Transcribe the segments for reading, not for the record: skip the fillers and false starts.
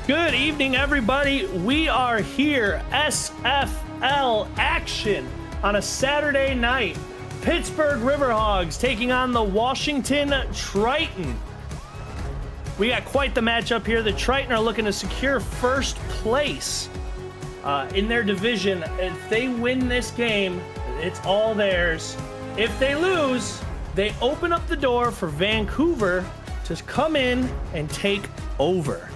Good evening, everybody. We are here, SFL action on a Saturday night. Pittsburgh Riverhogs taking on the Washington Trident. We got quite the matchup here. The Trident are looking to secure first place in their division. If they win this game, it's all theirs. If they lose, they open up the door for Vancouver to come in and take over.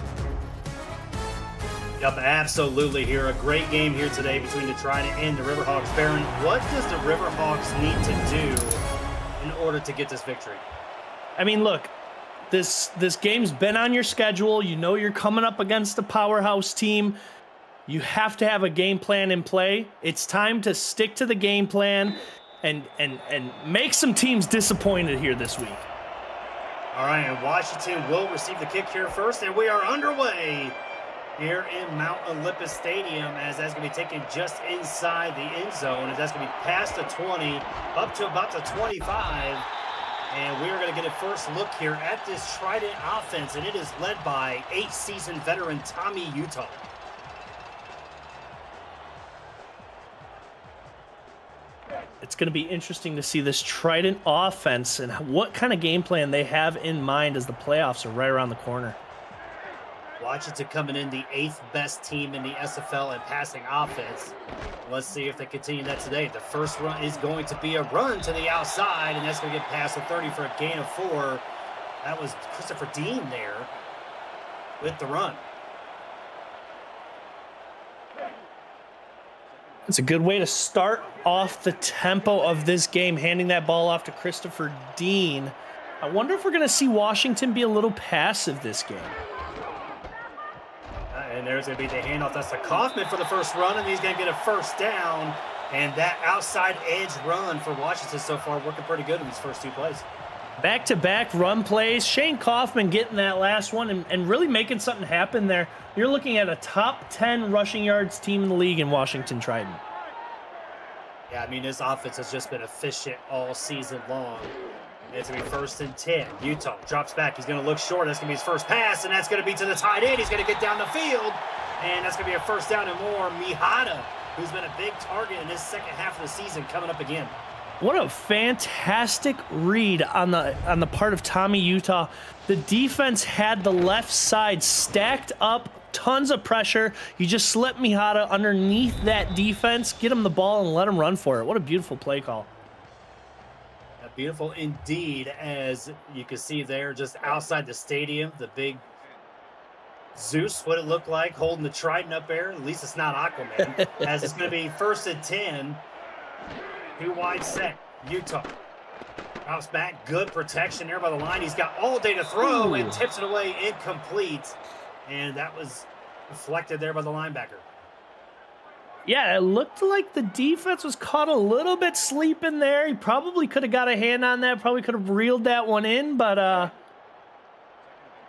Yep, absolutely here. A great game here today between the Trident and the Riverhogs. Baron, what does the Riverhogs need to do in order to get this victory? I mean, look, this game's been on your schedule. You know you're coming up against a powerhouse team. You have to have a game plan in play. It's time to stick to the game plan and make some teams disappointed here this week. All right, and Washington will receive the kick here first, and we are underway here in Mount Olympus Stadium, as that's going to be taken just inside the end zone, as that's going to be past the 20, up to about the 25, and we are going to get a first look here at this Trident offense, and it is led by 8-season veteran Tommy Utah. It's going to be interesting to see this Trident offense and what kind of game plan they have in mind as the playoffs are right around the corner. Washington coming in the 8th best team in the SFL in passing offense. Let's see if they continue that today. The first run is going to be a run to the outside, and that's going to get past the 30 for a gain of 4. That was Christopher Dean there with the run. It's a good way to start off the tempo of this game, handing that ball off to Christopher Dean. I wonder if we're going to see Washington be a little passive this game. And there's going to be the handoff. That's to Kaufman for the first run, and he's going to get a first down. And that outside edge run for Washington so far working pretty good in these first 2 plays. Back-to-back run plays. Shane Kaufman getting that last one and really making something happen there. You're looking at a top 10 rushing yards team in the league in Washington Trident. Yeah, I mean, this offense has just been efficient all season long. It's going to be 1st and 10. Utah drops back. He's going to look short. That's going to be his first pass, and that's going to be to the tight end. He's going to get down the field, and that's going to be a first down and more. Mihata, who's been a big target in this second half of the season, coming up again. What a fantastic read on the part of Tommy Utah. The defense had the left side stacked up, tons of pressure. You just slip Mihata underneath that defense, get him the ball, and let him run for it. What a beautiful play call. Beautiful indeed, as you can see there just outside the stadium, the big Zeus, what it looked like, holding the Trident up there. At least it's not Aquaman, as it's going to be 1st and 10. 2 wide set. Utah drops back. Good protection there by the line. He's got all day to throw and tips it away incomplete. And that was deflected there by the linebacker. Yeah, it looked like the defense was caught a little bit sleeping there. He probably could have got a hand on that, probably could have reeled that one in, but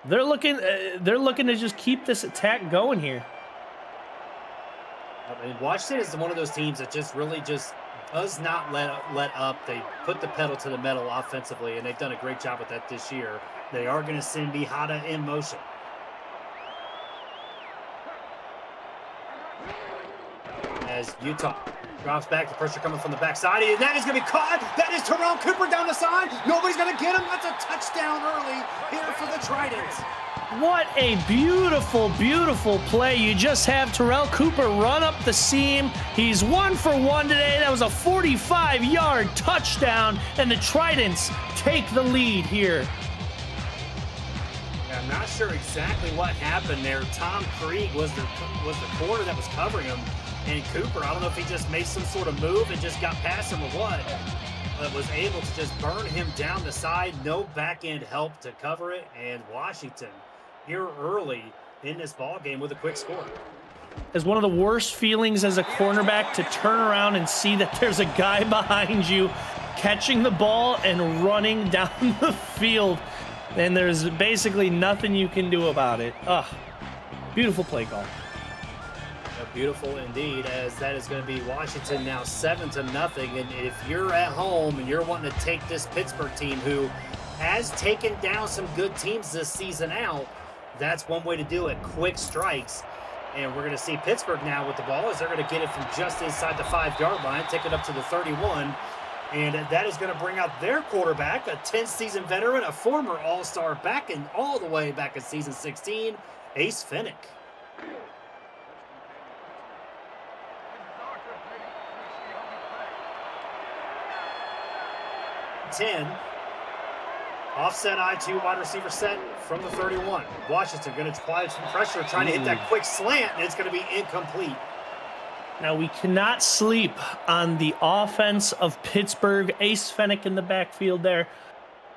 they're looking to just keep this attack going here. I mean, Washington is one of those teams that just really just does not let up. They put the pedal to the metal offensively, and they've done a great job with that this year. They are going to send Mihata in motion. As Utah drops back, the pressure coming from the backside, and that is going to be caught. That is Terrell Cooper down the side. Nobody's going to get him. That's a touchdown early here for the Tridents. What a beautiful, beautiful play. You just have Terrell Cooper run up the seam. He's 1 for 1 today. That was a 45-yard touchdown, and the Tridents take the lead here. I'm not sure exactly what happened there. Tom Krieg was the corner that was covering him. And Cooper, I don't know if he just made some sort of move and just got past him or what, but was able to just burn him down the side. No back-end help to cover it. And Washington here early in this ball game with a quick score. It's one of the worst feelings as a cornerback to turn around and see that there's a guy behind you catching the ball and running down the field. And there's basically nothing you can do about it. Beautiful play call. Beautiful indeed, as that is going to be Washington now 7-0. And if you're at home and you're wanting to take this Pittsburgh team who has taken down some good teams this season out, that's one way to do it. Quick strikes. And we're going to see Pittsburgh now with the ball as they're going to get it from just inside the 5-yard line, take it up to the 31. And that is going to bring out their quarterback, a 10th-season veteran, a former All-Star back in all the way back in season 16, Ace Finnick. Offset I2 wide receiver set from the 31. Washington going to apply some pressure, trying to hit that quick slant, and it's going to be incomplete. Now, we cannot sleep on the offense of Pittsburgh. Ace Finnick in the backfield there,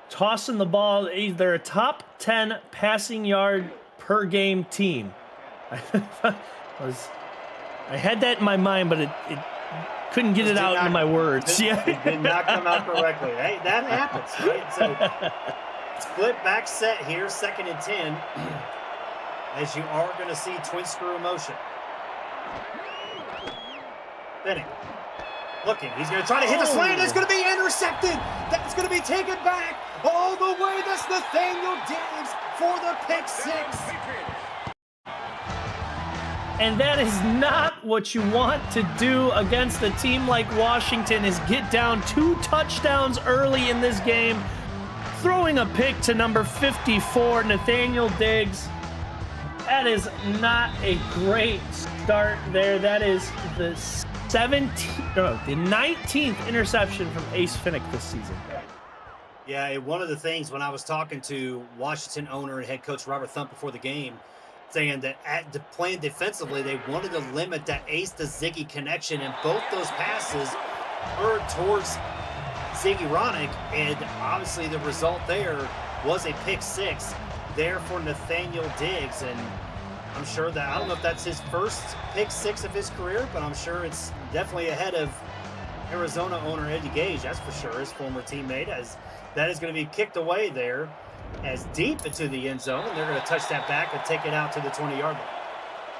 tossing the ball. They're a top 10 passing yard per game team. I had that in my mind, but it couldn't get it out into my words. It did not come out correctly. Hey, that happens, right? So, split back set here, 2nd and 10, as you are going to see twin screw motion. Finnick looking. He's going to try to hit the slant. It's going to be intercepted. That's going to be taken back all the way. That's Nathaniel Diggs for the pick 6. And that is not what you want to do against a team like Washington, is get down 2 touchdowns early in this game. Throwing a pick to number 54, Nathaniel Diggs. That is not a great start there. That is the 19th interception from Ace Finnick this season. Yeah, one of the things when I was talking to Washington owner and head coach Robert Thump before the game, saying that playing defensively, they wanted to limit that Ace to Ziggy connection, and both those passes were towards Ziggy Ronick, and obviously the result there was a pick 6 there for Nathaniel Diggs. And I'm sure that, I don't know if that's his first pick 6 of his career, but I'm sure it's definitely ahead of Arizona owner Eddie Gage, that's for sure, his former teammate, as that is going to be kicked away there as deep into the end zone, and they're going to touch that back and take it out to the 20-yard line.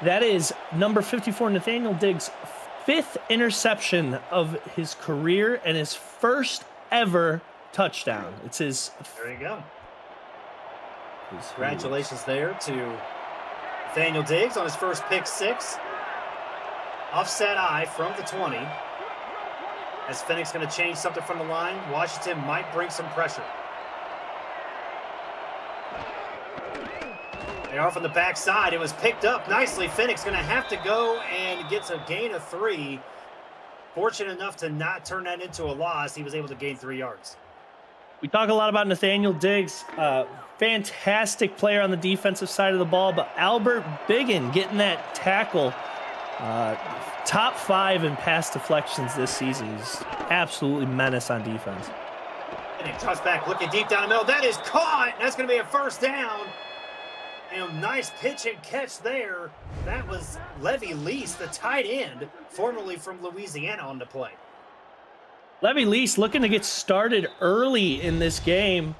That is number 54, Nathaniel Diggs' 5th interception of his career and his first ever touchdown. It's his. There you go. Congratulations there to Nathaniel Diggs on his first pick 6. Offset I from the 20. As Finnick's going to change something from the line, Washington might bring some pressure. They are from the backside. It was picked up nicely. Finnick's going to have to go and gets a gain of 3. Fortunate enough to not turn that into a loss. He was able to gain 3 yards. We talk a lot about Nathaniel Diggs. Fantastic player on the defensive side of the ball, but Albert Biggin getting that tackle. Top 5 in pass deflections this season. He's absolutely menace on defense. Finnick drops back, looking deep down the middle. That is caught. That's going to be a first down. And nice pitch and catch there. That was Levy Lease, the tight end, formerly from Louisiana, on the play. Levy Lease looking to get started early in this game.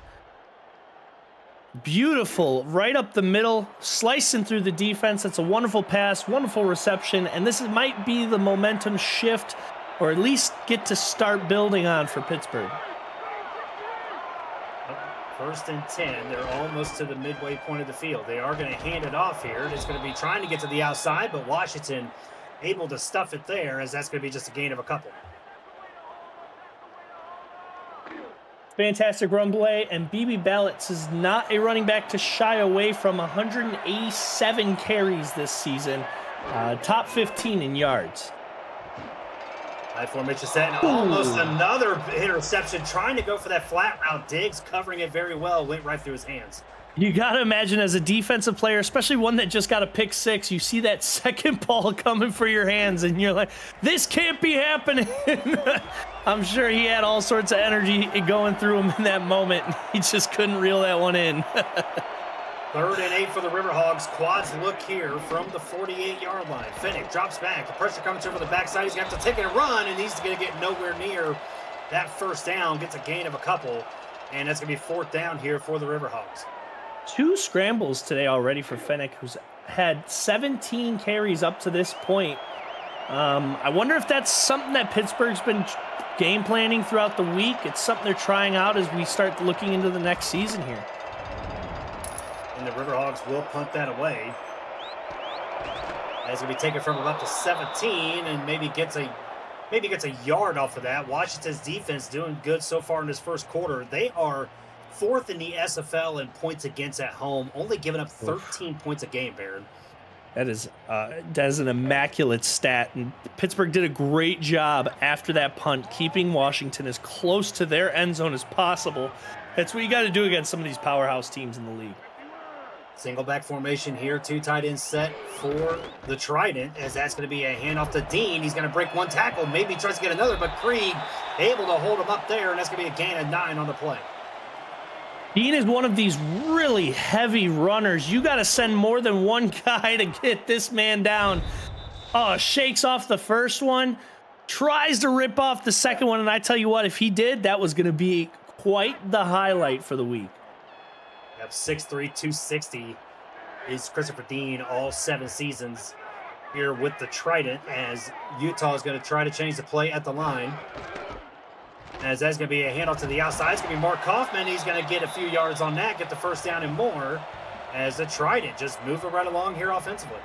Beautiful, right up the middle, slicing through the defense. That's a wonderful pass, wonderful reception, and this might be the momentum shift, or at least get to start building on for Pittsburgh. 1st and 10. They're almost to the midway point of the field. They are going to hand it off here. It's going to be trying to get to the outside, but Washington able to stuff it there, as that's going to be just a gain of a couple. Fantastic run play, and BB Ballets is not a running back to shy away from. 187 carries this season, top 15 in yards. High formation set, and almost another interception, trying to go for that flat route. Diggs covering it very well, went right through his hands. You got to imagine, as a defensive player, especially one that just got a pick 6, you see that second ball coming for your hands, and you're like, this can't be happening. I'm sure he had all sorts of energy going through him in that moment. He just couldn't reel that one in. 3rd and 8 for the Riverhogs. Quads look here from the 48-yard line. Finnick drops back. The pressure comes over the backside. He's going to have to take it and run, and he's going to get nowhere near that first down. Gets a gain of a couple, and that's going to be 4th down here for the Riverhogs. 2 scrambles today already for Finnick, who's had 17 carries up to this point. I wonder if that's something that Pittsburgh's been game planning throughout the week. It's something they're trying out as we start looking into the next season here. And the Riverhogs will punt that away. As it'll be taken from about the 17 and maybe gets a yard off of that. Washington's defense doing good so far in this first quarter. They are 4th in the SFL in points against at home, only giving up 13 points a game, Baron. That is an immaculate stat, and Pittsburgh did a great job after that punt, keeping Washington as close to their end zone as possible. That's what you got to do against some of these powerhouse teams in the league. Single back formation here, 2 tight ends set for the Trident, as that's going to be a handoff to Dean. He's going to break 1 tackle, maybe tries to get another, but Krieg able to hold him up there, and that's going to be a gain of 9 on the play. Dean is one of these really heavy runners. You got to send more than one guy to get this man down. Oh, shakes off the first one, tries to rip off the second one, and I tell you what, if he did, that was going to be quite the highlight for the week. 6'3", 260 is Christopher Dean all 7 seasons here with the Trident, as Utah is going to try to change the play at the line. As that's going to be a handoff to the outside. It's going to be Mark Kaufman. He's going to get a few yards on that, get the first down and more, as the Trident just moving right along here offensively.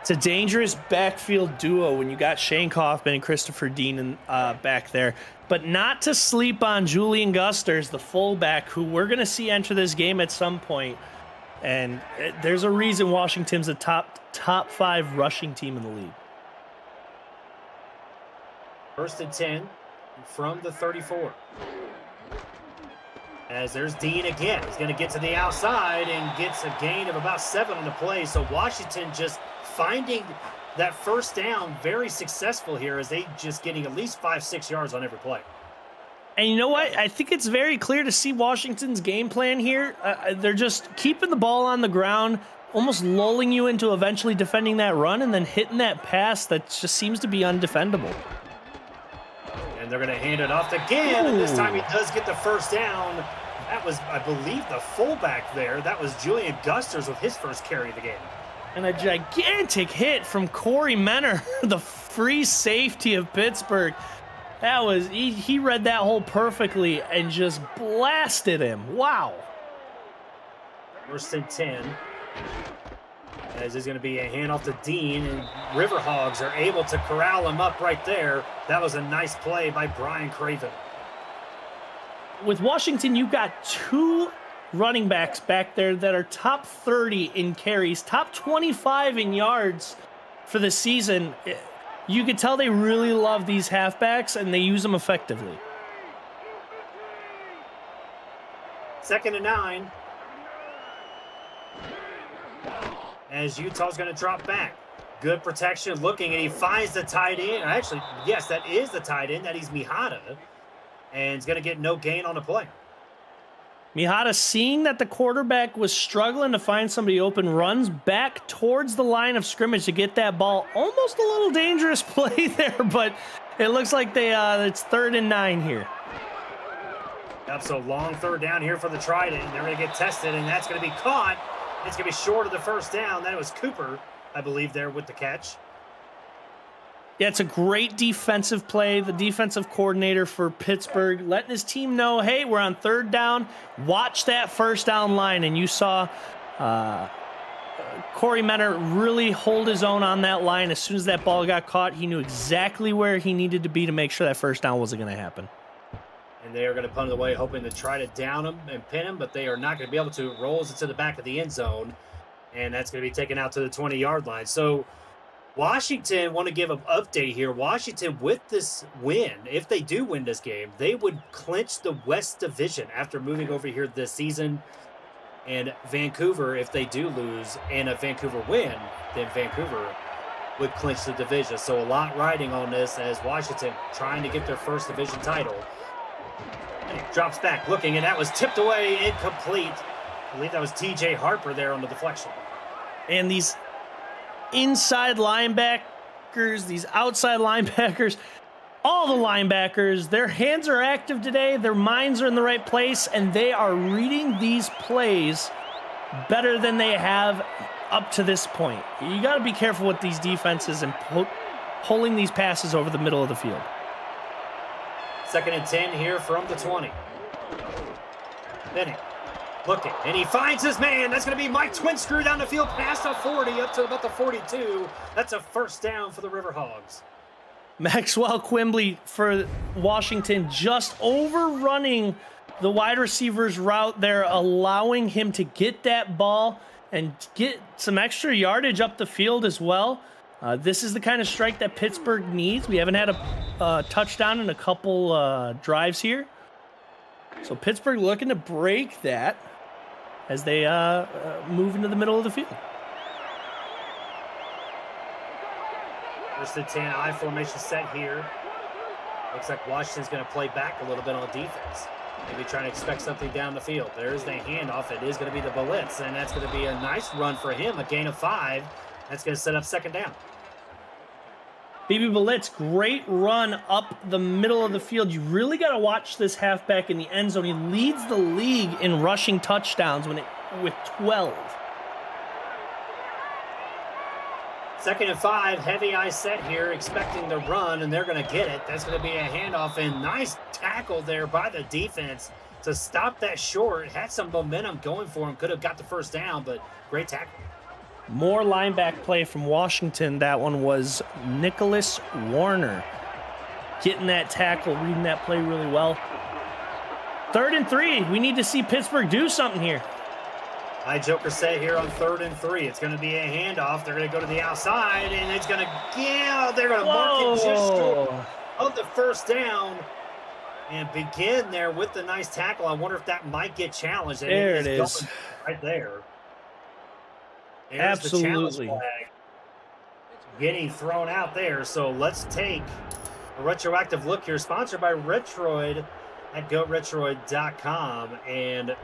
It's a dangerous backfield duo when you got Shane Kaufman and Christopher Dean back there. But not to sleep on Julian Gusters, the fullback, who we're going to see enter this game at some point. And there's a reason Washington's a top 5 rushing team in the league. 1st and 10 from the 34. As there's Dean again. He's going to get to the outside and gets a gain of about 7 on the play. So Washington just finding that first down very successful here, as they just getting at least 5-6 yards on every play. And you know what? I think it's very clear to see Washington's game plan here. They're just keeping the ball on the ground, almost lulling you into eventually defending that run and then hitting that pass that just seems to be undefendable. And they're going to hand it off again, and this time he does get the first down. That was, I believe, the fullback there. That was Julian Gusters with his first carry of the game. And a gigantic hit from Corey Menner, the free safety of Pittsburgh. That was, he read that hole perfectly and just blasted him. Wow. 1st and 10. As there's going to be a handoff to Dean, and Riverhogs are able to corral him up right there. That was a nice play by Brian Craven. With Washington, you've got 2 running backs back there that are top 30 in carries, top 25 in yards for the season. You could tell they really love these halfbacks, and they use them effectively. 2nd and 9. As Utah's going to drop back. Good protection looking, and he finds the tight end. Actually, yes, that is the tight end. That is Mihata. And he's going to get no gain on the play. Mihata, seeing that the quarterback was struggling to find somebody open, runs back towards the line of scrimmage to get that ball. Almost a little dangerous play there, but it looks like it's 3rd and 9 here. Yep, so long 3rd down here for the Trident. They're going to get tested, and that's going to be caught. It's going to be short of the first down. That was Cooper, I believe, there with the catch. Yeah, it's a great defensive play. The defensive coordinator for Pittsburgh letting his team know, hey, we're on 3rd down. Watch that first down line. And you saw Corey Menner really hold his own on that line. As soon as that ball got caught, he knew exactly where he needed to be to make sure that first down wasn't going to happen. And they are going to punt it away, hoping to try to down him and pin him, but they are not going to be able to. It rolls into the back of the end zone, and that's going to be taken out to the 20-yard line. So Washington, want to give an update here. Washington, with this win, if they do win this game, they would clinch the West Division after moving over here this season. And Vancouver, if they do lose and a Vancouver win, then Vancouver would clinch the division. So a lot riding on this, as Washington trying to get their first division title. And he drops back looking, and that was tipped away, incomplete. I believe that was TJ Harper there on the deflection. And these inside linebackers, these outside linebackers, all the linebackers, their hands are active today, their minds are in the right place, and they are reading these plays better than they have up to this point. You got to be careful with these defenses and pulling these passes over the middle of the field. 2nd and 10 here from the 20. Benning Looking, and he finds his man. That's going to be Mike Twin Screw down the field, past the 40, up to about the 42. That's a first down for the Riverhogs. Maxwell Quimbley for Washington just overrunning the wide receiver's route there, allowing him to get that ball and get some extra yardage up the field as well. This is the kind of strike that Pittsburgh needs. We haven't had a touchdown in a couple drives here. So Pittsburgh looking to break that as they move into the middle of the field. First and 10, I formation set here. Looks like Washington's going to play back a little bit on defense. Maybe trying to expect something down the field. There's the handoff. It is going to be the blitz, and that's going to be a nice run for him, a gain of 5. That's going to set up second down. BB Blitz, great run up the middle of the field. You really got to watch this halfback in the end zone. He leads the league in rushing touchdowns with 12. Second and 5, heavy eye set here, expecting the run, and they're going to get it. That's going to be a handoff, and nice tackle there by the defense to stop that short. Had some momentum going for him. Could have got the first down, but great tackle. More linebacker play from Washington. That one was Nicholas Warner getting that tackle, reading that play really well. 3rd and 3. We need to see Pittsburgh do something here. High Joker set here on 3rd and 3. It's going to be a handoff. They're going to go to the outside, and it's going to, they're going to mark it just short of the first down and begin there with the nice tackle. I wonder if that might get challenged. And there it is. Right there. There's absolutely. The challenge flag getting thrown out there. So let's take a retroactive look here, sponsored by Retroid at GoRetroid.com. And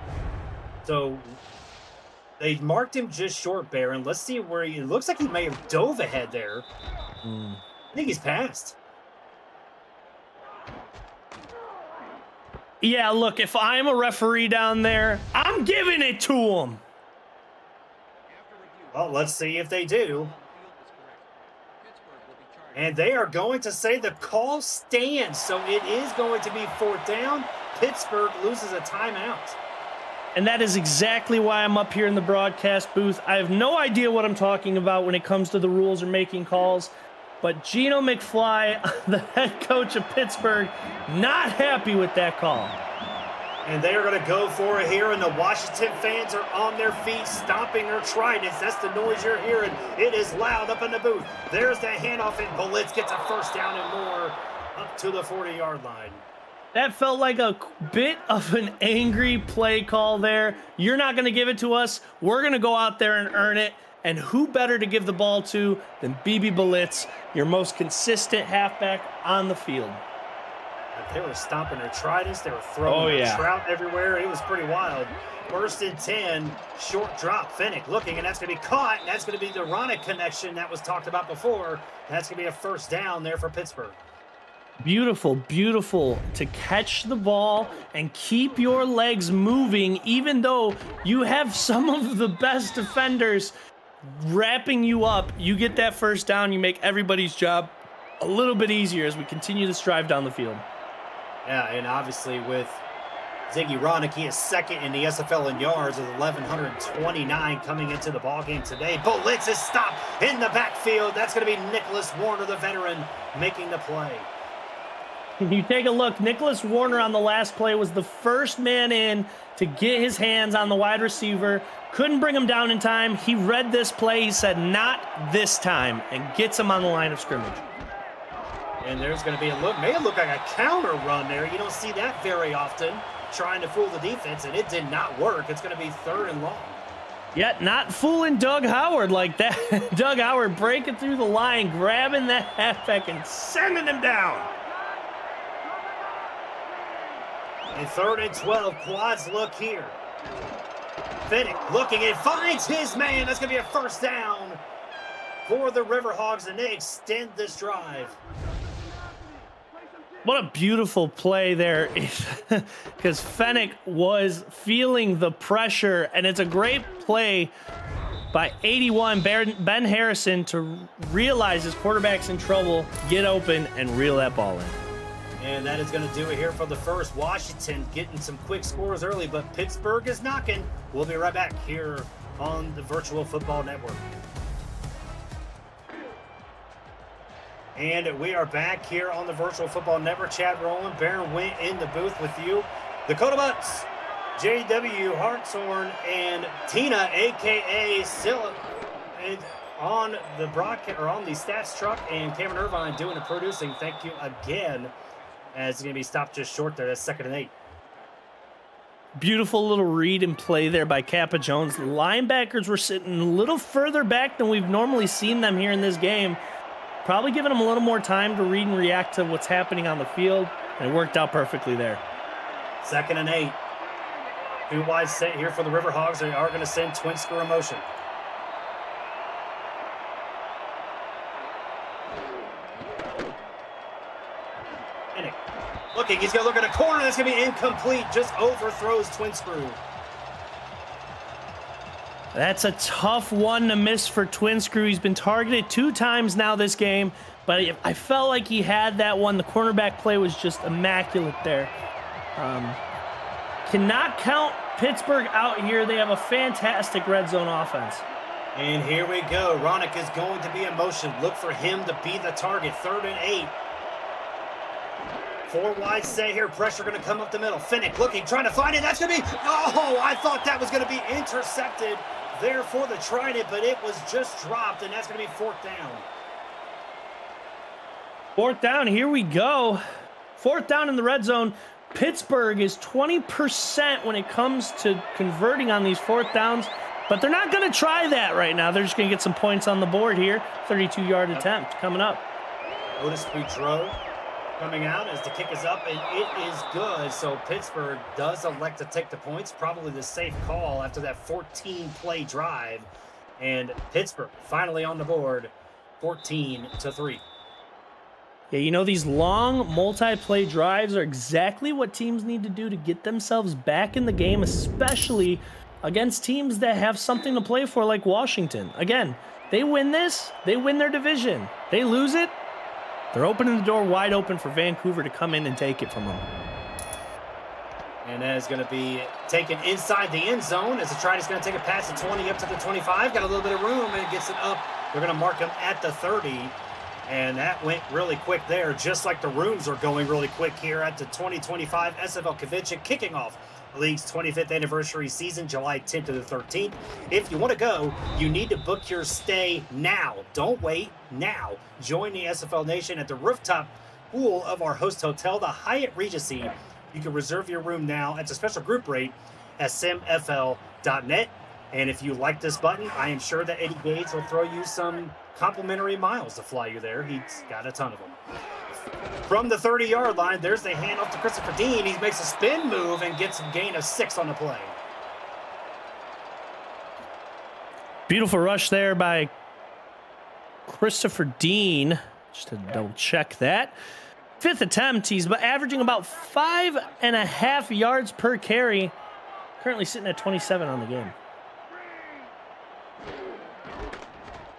so they marked him just short, Baron. Let's see where it looks like he may have dove ahead there. I think he's passed. Yeah, look, if I'm a referee down there, I'm giving it to him. Well, let's see if they do. And they are going to say the call stands. So it is going to be 4th down. Pittsburgh loses a timeout. And that is exactly why I'm up here in the broadcast booth. I have no idea what I'm talking about when it comes to the rules or making calls. But Gino McFly, the head coach of Pittsburgh, not happy with that call. And they are going to go for it here, and the Washington fans are on their feet, stomping their tridents. That's the noise you're hearing. It is loud up in the booth. There's the handoff, and Blitz gets a first down and more up to the 40-yard line. That felt like a bit of an angry play call there. You're not going to give it to us. We're going to go out there and earn it. And who better to give the ball to than BB Blitz, your most consistent halfback on the field. They were stomping their tridents. They were throwing their trout everywhere. It was pretty wild. 1st and 10, short drop. Fennick looking, and that's going to be caught. And that's going to be the Ronick connection that was talked about before. And that's going to be a first down there for Pittsburgh. Beautiful, beautiful to catch the ball and keep your legs moving, even though you have some of the best defenders wrapping you up. You get that first down. You make everybody's job a little bit easier as we continue this drive down the field. Yeah, and obviously with Ziggy Ronick, he is 2nd in the SFL in yards with 1,129 coming into the ballgame today. Blitz is stopped in the backfield. That's going to be Nicholas Warner, the veteran, making the play. You take a look, Nicholas Warner on the last play was the first man in to get his hands on the wide receiver. Couldn't bring him down in time. He read this play. He said, not this time, and gets him on the line of scrimmage. And there's going to be a look, may look like a counter run there. You don't see that very often, trying to fool the defense, and it did not work. It's going to be 3rd and long. Yet not fooling Doug Howard like that. Doug Howard breaking through the line, grabbing that halfback and sending him down. And 3rd and 12, quads look here. Fennick looking and finds his man. That's going to be a first down for the Riverhogs, and they extend this drive. What a beautiful play there, because Fennick was feeling the pressure, and it's a great play by 81 Ben Harrison to realize his quarterback's in trouble, get open, and reel that ball in. And that is going to do it here for the first. Washington getting some quick scores early, but Pittsburgh is knocking. We'll be right back here on the Virtual Football Network. And we are back here on the Virtual Football Network. Chad Rowland, Baron Wint in the booth with you. Dakota Butts, JW Hartshorn, and Tina, a.k.a. Scylla, on the broadcast or on the stats truck, and Cameron Irvine doing the producing. Thank you again, as it's going to be stopped just short there. That's 2nd and 8. Beautiful little read and play there by Kappa Jones. The linebackers were sitting a little further back than we've normally seen them here in this game. Probably giving them a little more time to read and react to what's happening on the field, and it worked out perfectly there. 2nd and 8. 2 wide set here for the Riverhawks. They are going to send twin screw in motion. Looking, he's going to look at a corner. That's going to be incomplete. Just overthrows twin screw. That's a tough one to miss for Twin Screw. He's been targeted 2 times now this game, but I felt like he had that one. The cornerback play was just immaculate there. Cannot count Pittsburgh out here. They have a fantastic red zone offense. And here we go. Ronick is going to be in motion. Look for him to be the target. 3rd and 8. 4 wide set here. Pressure going to come up the middle. Finnick looking, trying to find it. That's going to be, oh, I thought that was going to be intercepted there for the Trident, but it was just dropped, and that's going to be 4th down. 4th down, here we go. 4th down in the red zone. Pittsburgh is 20% when it comes to converting on these 4th downs, but they're not going to try that right now. They're just going to get some points on the board here. 32-yard attempt coming up. Otis Boudreaux coming out as the kick is up, and it is good. So Pittsburgh does elect to take the points. Probably the safe call after that 14-play drive. And Pittsburgh finally on the board, 14-3. Yeah, you know, these long multi-play drives are exactly what teams need to do to get themselves back in the game, especially against teams that have something to play for like Washington. Again, they win this, they win their division. They lose it, they're opening the door wide open for Vancouver to come in and take it from them. And that is going to be taken inside the end zone as the Trident's going to take a pass at 20 up to the 25. Got a little bit of room and gets it up. They're going to mark him at the 30. And that went really quick there, just like the rooms are going really quick here at the 2025 SFL Convention, kicking off the league's 25th anniversary season, July 10th to the 13th. If you want to go, you need to book your stay now. Don't wait, now. Join the SFL Nation at the rooftop pool of our host hotel, the Hyatt Regency. You can reserve your room now at the special group rate at simfl.net. And if you like this button, I am sure that Eddie Gates will throw you some complimentary miles to fly you there. He's got a ton of them. From the 30-yard line, there's the handoff to Christopher Dean. He makes a spin move and gets a gain of 6 on the play. Beautiful rush there by Christopher Dean. Just to double check that. 5th attempt, he's averaging about 5.5 yards per carry. Currently sitting at 27 on the game.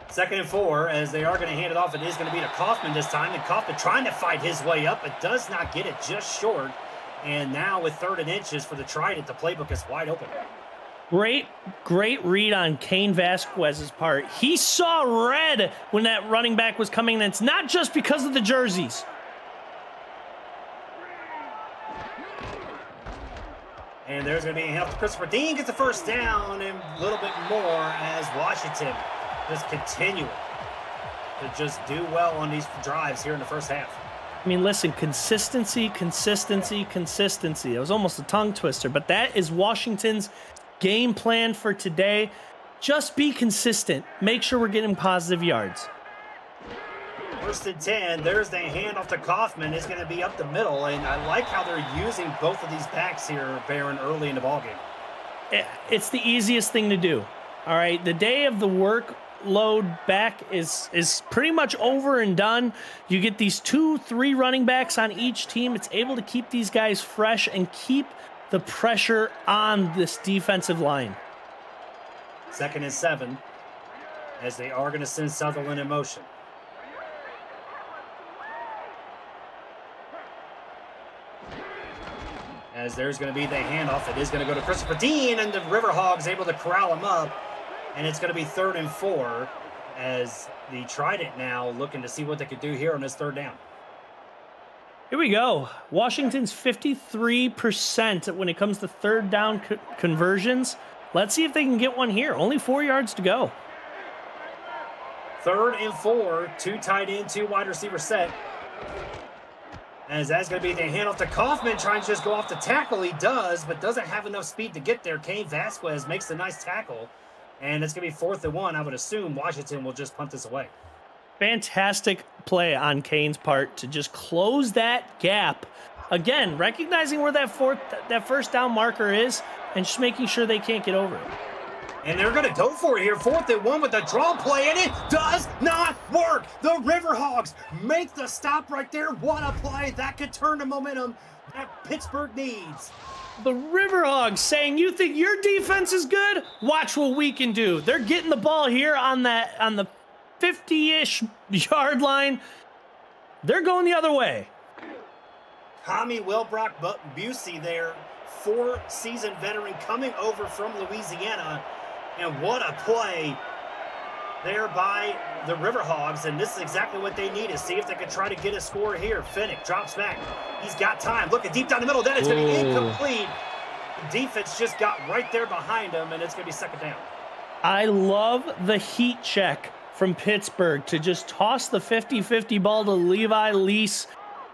2nd and 4, as they are going to hand it off. It is going to be to Kaufman this time, and Kaufman trying to fight his way up, but does not get it, just short. And now with 3rd and inches for the Trident, the playbook is wide open. Great read on Kane Vasquez's part. He saw red when that running back was coming, and it's not just because of the jerseys. And there's going to be a help to Christopher Dean, gets the 1st down, and a little bit more as Washington just continue to just do well on these drives here in the first half. I mean, listen, consistency. It was almost a tongue twister, but that is Washington's game plan for today. Just be consistent. Make sure we're getting positive yards. 1st and 10. There's the handoff to Kaufman. Is going to be up the middle, and I like how they're using both of these backs here, Baron, early in the ballgame. It's the easiest thing to do. All right, the day of the workload back is pretty much over and done. You get these 2-3 running backs on each team. It's able to keep these guys fresh and keep the pressure on this defensive line. 2nd and 7, as they are going to send Sutherland in motion. as there's going to be the handoff. It is going to go to Christopher Dean, and the Riverhogs able to corral him up. And it's going to be 3rd and 4 as the Trident now looking to see what they could do here on this 3rd down. Here we go. Washington's 53% when it comes to 3rd down conversions. Let's see if they can get one here. Only 4 yards to go. 3rd and 4, 2 tight end, 2 wide receiver set. As that's going to be the handoff to Kaufman, trying to just go off the tackle. He does, but doesn't have enough speed to get there. Kane Vasquez makes a nice tackle. And it's going to be 4th and 1. I would assume Washington will just punt this away. Fantastic play on Kane's part to just close that gap. Again, recognizing where that 1st down marker is and just making sure they can't get over it. And they're going to go for it here. 4th and 1 with the draw play, and it does not work. The Riverhogs make the stop right there. What a play. That could turn the momentum that Pittsburgh needs. The Riverhogs saying, you think your defense is good? Watch what we can do. They're getting the ball here on the 50-ish yard line. They're going the other way. Tommy Wilbrock Busey there, 4-season veteran coming over from Louisiana. And what a play there by the Riverhogs. And this is exactly what they need to see if they can try to get a score here. Finnick drops back. He's got time. Looking deep down the middle. Then it's going to be incomplete. The defense just got right there behind him, and it's going to be 2nd down. I love the heat check from Pittsburgh to just toss the 50-50 ball to Levi Lease.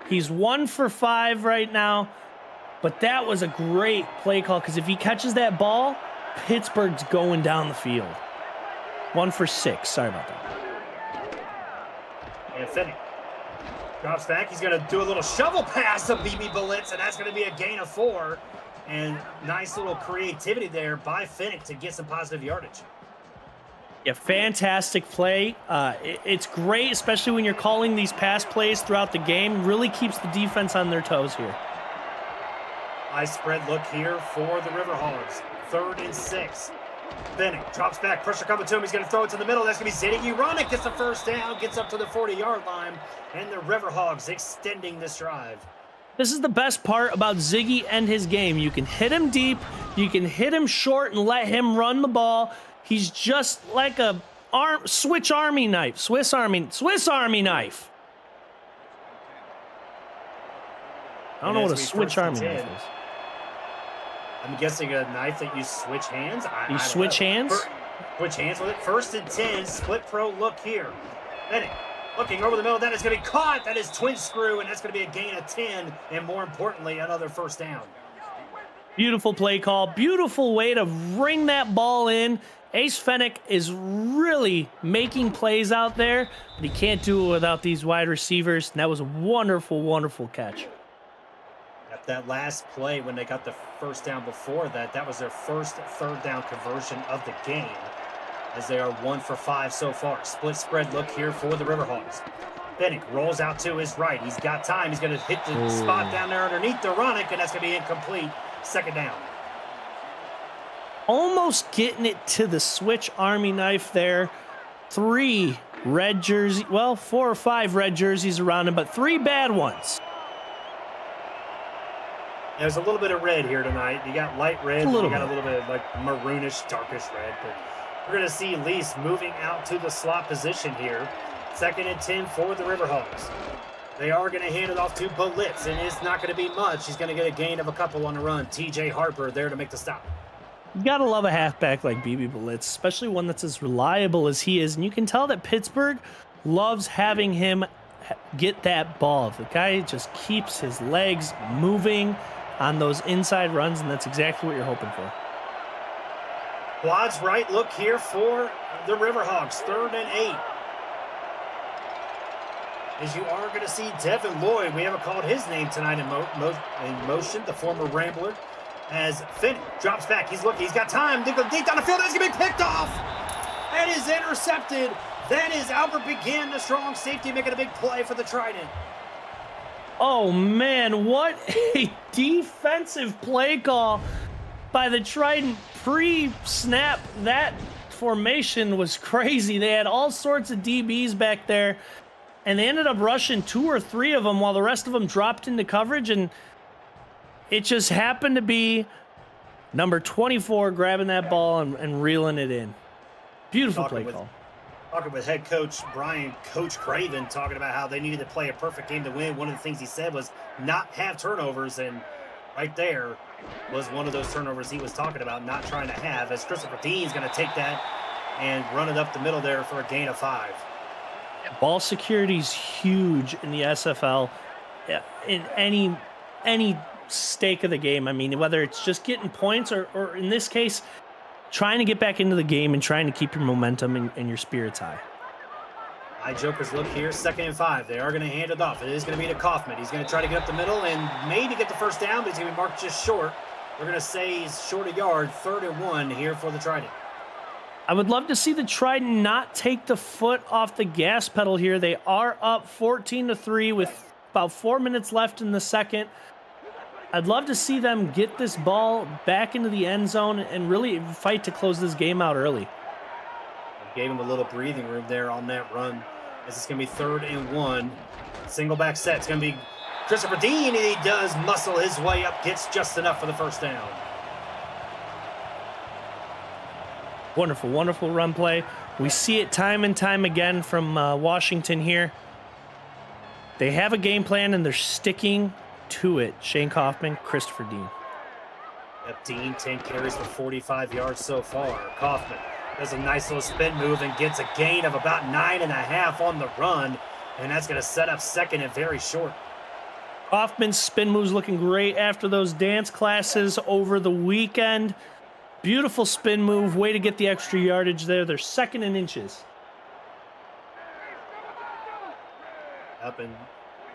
He's 1 for 5 right now, but that was a great play call because if he catches that ball, Pittsburgh's going down the field. 1 for 6. Sorry about that. And Finnick drops back. He's going to do a little shovel pass to BB Blitz, and that's going to be a gain of 4. And nice little creativity there by Finnick to get some positive yardage. Yeah, fantastic play. It's great, especially when you're calling these pass plays throughout the game. Really keeps the defense on their toes here. High spread look here for the Riverhogs. 3rd and 6. Finnick drops back. Pressure coming to him. He's going to throw it to the middle. That's going to be Zidane Uronic. Gets the 1st down. Gets up to the 40-yard line. And the Riverhogs extending this drive. This is the best part about Ziggy and his game. You can hit him deep. You can hit him short and let him run the ball. He's just like a Swiss Army knife. I don't know what a Swiss Army knife is. I'm guessing a knife that you switch hands. You switch hands? Switch hands with it. 1st and 10. Split pro look here. Benning looking over the middle. That is going to be caught. That is twin screw, and that's going to be a gain of 10. And more importantly, another 1st down. Beautiful play call. Beautiful way to ring that ball in. Ace Fennick is really making plays out there, but he can't do it without these wide receivers. And that was a wonderful, wonderful catch. At that last play, when they got the 1st down before that, that was their first 3rd down conversion of the game, as they are 1 for 5 so far. Split spread look here for the Riverhogs. Finnick rolls out to his right. He's got time. He's going to hit the spot down there underneath the Ronick, and that's going to be incomplete. 2nd down. Almost getting it to the Switch Army knife there. 3 red jerseys, well, 4 or 5 red jerseys around him, but 3 bad ones. There's a little bit of red here tonight. You got light red, you got a little bit of like maroonish, darkish red. But we're going to see Lease moving out to the slot position here. 2nd and 10 for the Riverhogs. They are going to hand it off to Blitz, and it's not going to be much. He's going to get a gain of a couple on the run. TJ Harper there to make the stop. You got to love a halfback like BB Blitz, especially one that's as reliable as he is. And you can tell that Pittsburgh loves having him get that ball. The guy just keeps his legs moving on those inside runs, and that's exactly what you're hoping for. Quads right look here for the Riverhogs. 3rd and 8. As you are going to see Devin Lloyd. We haven't called his name tonight in motion, the former Rambler. As Finn drops back, he's looking, he's got time to go deep down the field. That's going to be picked off. That is intercepted. That is Albert Begin, the strong safety, making a big play for the Trident. Oh, man, what a defensive play call by the Trident pre-snap. That formation was crazy. They had all sorts of DBs back there, and they ended up rushing 2 or 3 of them while the rest of them dropped into coverage. And It just happened to be number 24 grabbing that ball and reeling it in. Beautiful play call. Talking with head coach Brian, Coach Craven, talking about how they needed to play a perfect game to win. One of the things he said was not have turnovers, and right there was one of those turnovers he was talking about not trying to have, as Christopher Dean's going to take that and run it up the middle there for a gain of 5. Ball security is huge in the SFL. In any stake of the game. I mean, whether it's just getting points or in this case, trying to get back into the game and trying to keep your momentum and your spirits high. Jokers look here, 2nd and 5. They are going to hand it off. It is going to be to Kaufman. He's going to try to get up the middle and maybe get the first down, but he's going to be marked just short. We're going to say he's short a yard, 3rd and 1 here for the Trident. I would love to see the Trident not take the foot off the gas pedal here. They are up 14-3 with about 4 minutes left in the second. I'd love to see them get this ball back into the end zone and really fight to close this game out early. Gave him a little breathing room there on that run. This is going to be 3rd and 1. Single back set. It's going to be Christopher Dean, and he does muscle his way up, gets just enough for the first down. Wonderful, wonderful run play. We see it time and time again from Washington here. They have a game plan, and they're sticking to it. Shane Kaufman, Christopher Dean. Yep, Dean, 10 carries for 45 yards so far. Kaufman does a nice little spin move and gets a gain of about 9.5 on the run, and that's going to set up 2nd and very short. Kaufman's spin move's looking great after those dance classes over the weekend. Beautiful spin move, way to get the extra yardage there. They're 2nd and inches. Up in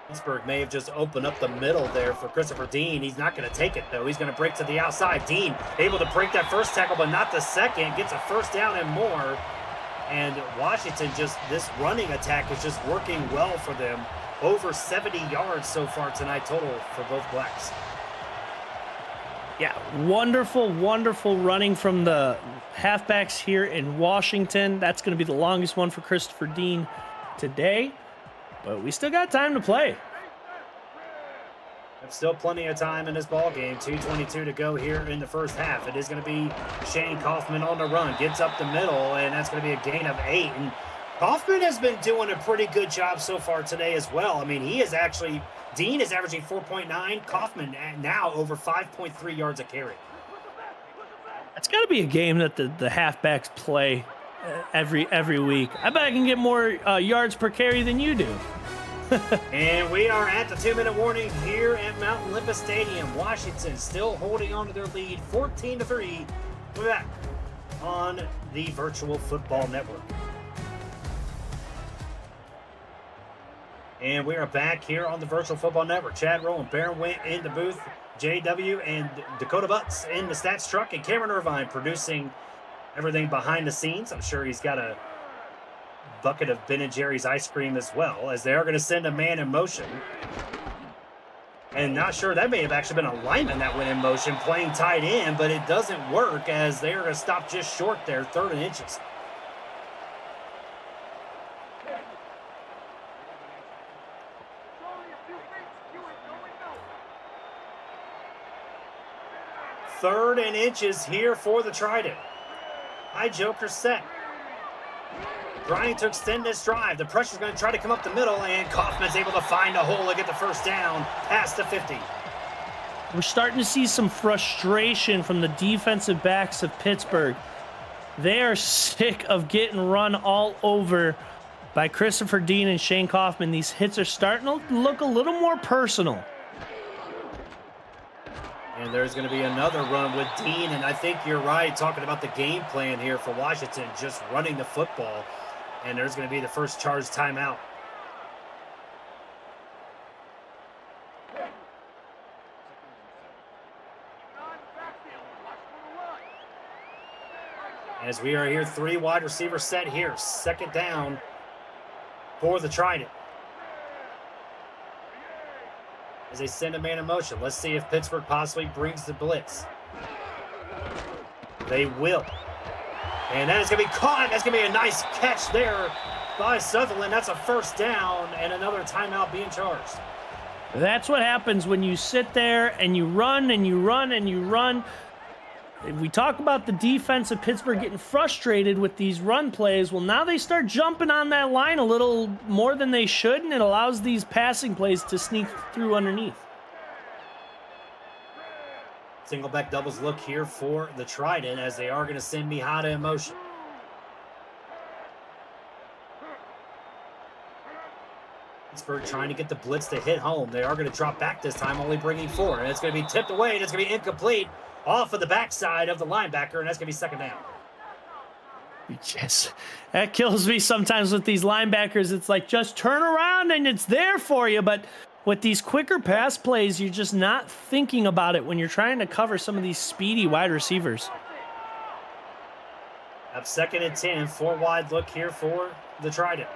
Pittsburgh may have just opened up the middle there for Christopher Dean. He's not going to take it, though. He's going to break to the outside. Dean able to break that first tackle, but not the second. Gets a first down and more. And Washington, just this running attack is just working well for them. Over 70 yards so far tonight total for both Blacks. Yeah, wonderful, wonderful running from the halfbacks here in Washington. That's going to be the longest one for Christopher Dean today. But we still got time to play. There's still plenty of time in this ball game. 2:22 to go here in the first half. It is going to be Shane Kaufman on the run. Gets up the middle, and that's going to be a gain of 8. And Kaufman has been doing a pretty good job so far today as well. I mean, he is actually, Dean is averaging 4.9. Kaufman now over 5.3 yards a carry. It's got to be a game that the halfbacks play every week. I bet I can get more yards per carry than you do. And we are at the 2-minute warning here at Mount Olympus Stadium. Washington still holding on to their lead, 14-3. We're back on the Virtual Football Network. And we are back here on the Virtual Football Network. Chad Rowe and Baron Went in the booth. JW and Dakota Butts in the stats truck. And Cameron Irvine producing everything behind the scenes. I'm sure he's got a bucket of Ben & Jerry's ice cream as well, as they are going to send a man in motion. And not sure, that may have actually been a lineman that went in motion playing tight end, but it doesn't work as they are going to stop just short there, 3rd and inches. Third and inches here for the Trident. High Joker set. Trying to extend this drive. The pressure's going to try to come up the middle, and Kaufman's able to find a hole and get the first down past the 50. We're starting to see some frustration from the defensive backs of Pittsburgh. They are sick of getting run all over by Christopher Dean and Shane Kaufman. These hits are starting to look a little more personal. And there's going to be another run with Dean, and I think you're right, talking about the game plan here for Washington, just running the football. And there's going to be the first charge timeout. As we are here, 3 wide receivers set here. 2nd down for the Trident. As they send a man in motion. Let's see if Pittsburgh possibly brings the blitz. They will. And that is going to be caught. That's going to be a nice catch there by Sutherland. That's a first down and another timeout being charged. That's what happens when you sit there and you run and you run and you run. If we talk about the defense of Pittsburgh getting frustrated with these run plays, well, now they start jumping on that line a little more than they should, and it allows these passing plays to sneak through underneath. Single back doubles look here for the Trident as they are going to send Mihata in motion. Pittsburgh trying to get the blitz to hit home. They are going to drop back this time, only bringing 4. And it's going to be tipped away, and it's going to be incomplete off of the backside of the linebacker, and that's going to be second down. Yes, that kills me sometimes with these linebackers. It's like, just turn around and it's there for you. But with these quicker pass plays, you're just not thinking about it when you're trying to cover some of these speedy wide receivers. Up 2nd and 10, 4 wide look here for the Trident.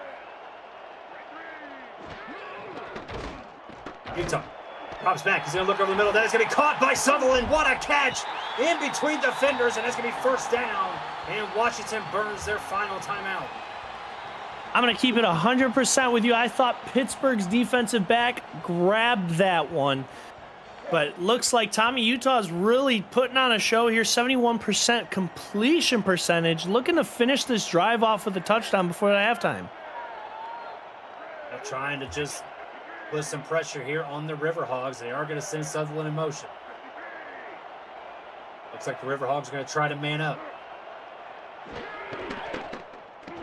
Utah drops back. He's going to look over the middle. That is going to be caught by Sutherland. What a catch in between defenders, and that's going to be first down. And Washington burns their final timeout. I'm going to keep it 100% with you. I thought Pittsburgh's defensive back grabbed that one. But looks like Tommy Utah's really putting on a show here. 71% completion percentage. Looking to finish this drive off with a touchdown before the halftime. They're trying to just put some pressure here on the Riverhogs. They are going to send Sutherland in motion. Looks like the Riverhogs are going to try to man up.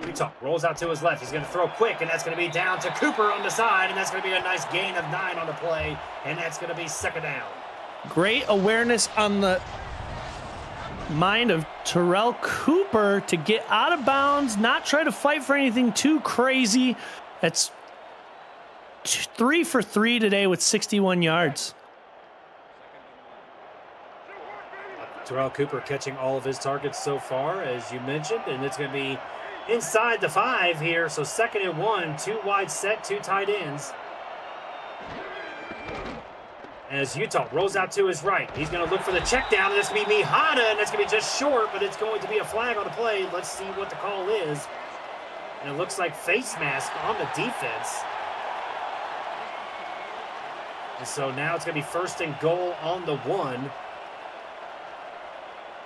Utah rolls out to his left. He's going to throw quick, and that's going to be down to Cooper on the side, and that's going to be a nice gain of 9 on the play, and that's going to be second down. Great awareness on the mind of Terrell Cooper to get out of bounds, not try to fight for anything too crazy. That's 3 for 3 today with 61 yards. Terrell Cooper catching all of his targets so far, as you mentioned, and it's going to be inside the 5 here. So 2nd and 1, 2 wide set, 2 tight ends. As Utah rolls out to his right, he's going to look for the check down, and it's going to be Mihata, and it's going to be just short, but it's going to be a flag on the play. Let's see what the call is. And it looks like face mask on the defense. And so now it's going to be 1st and goal on the 1.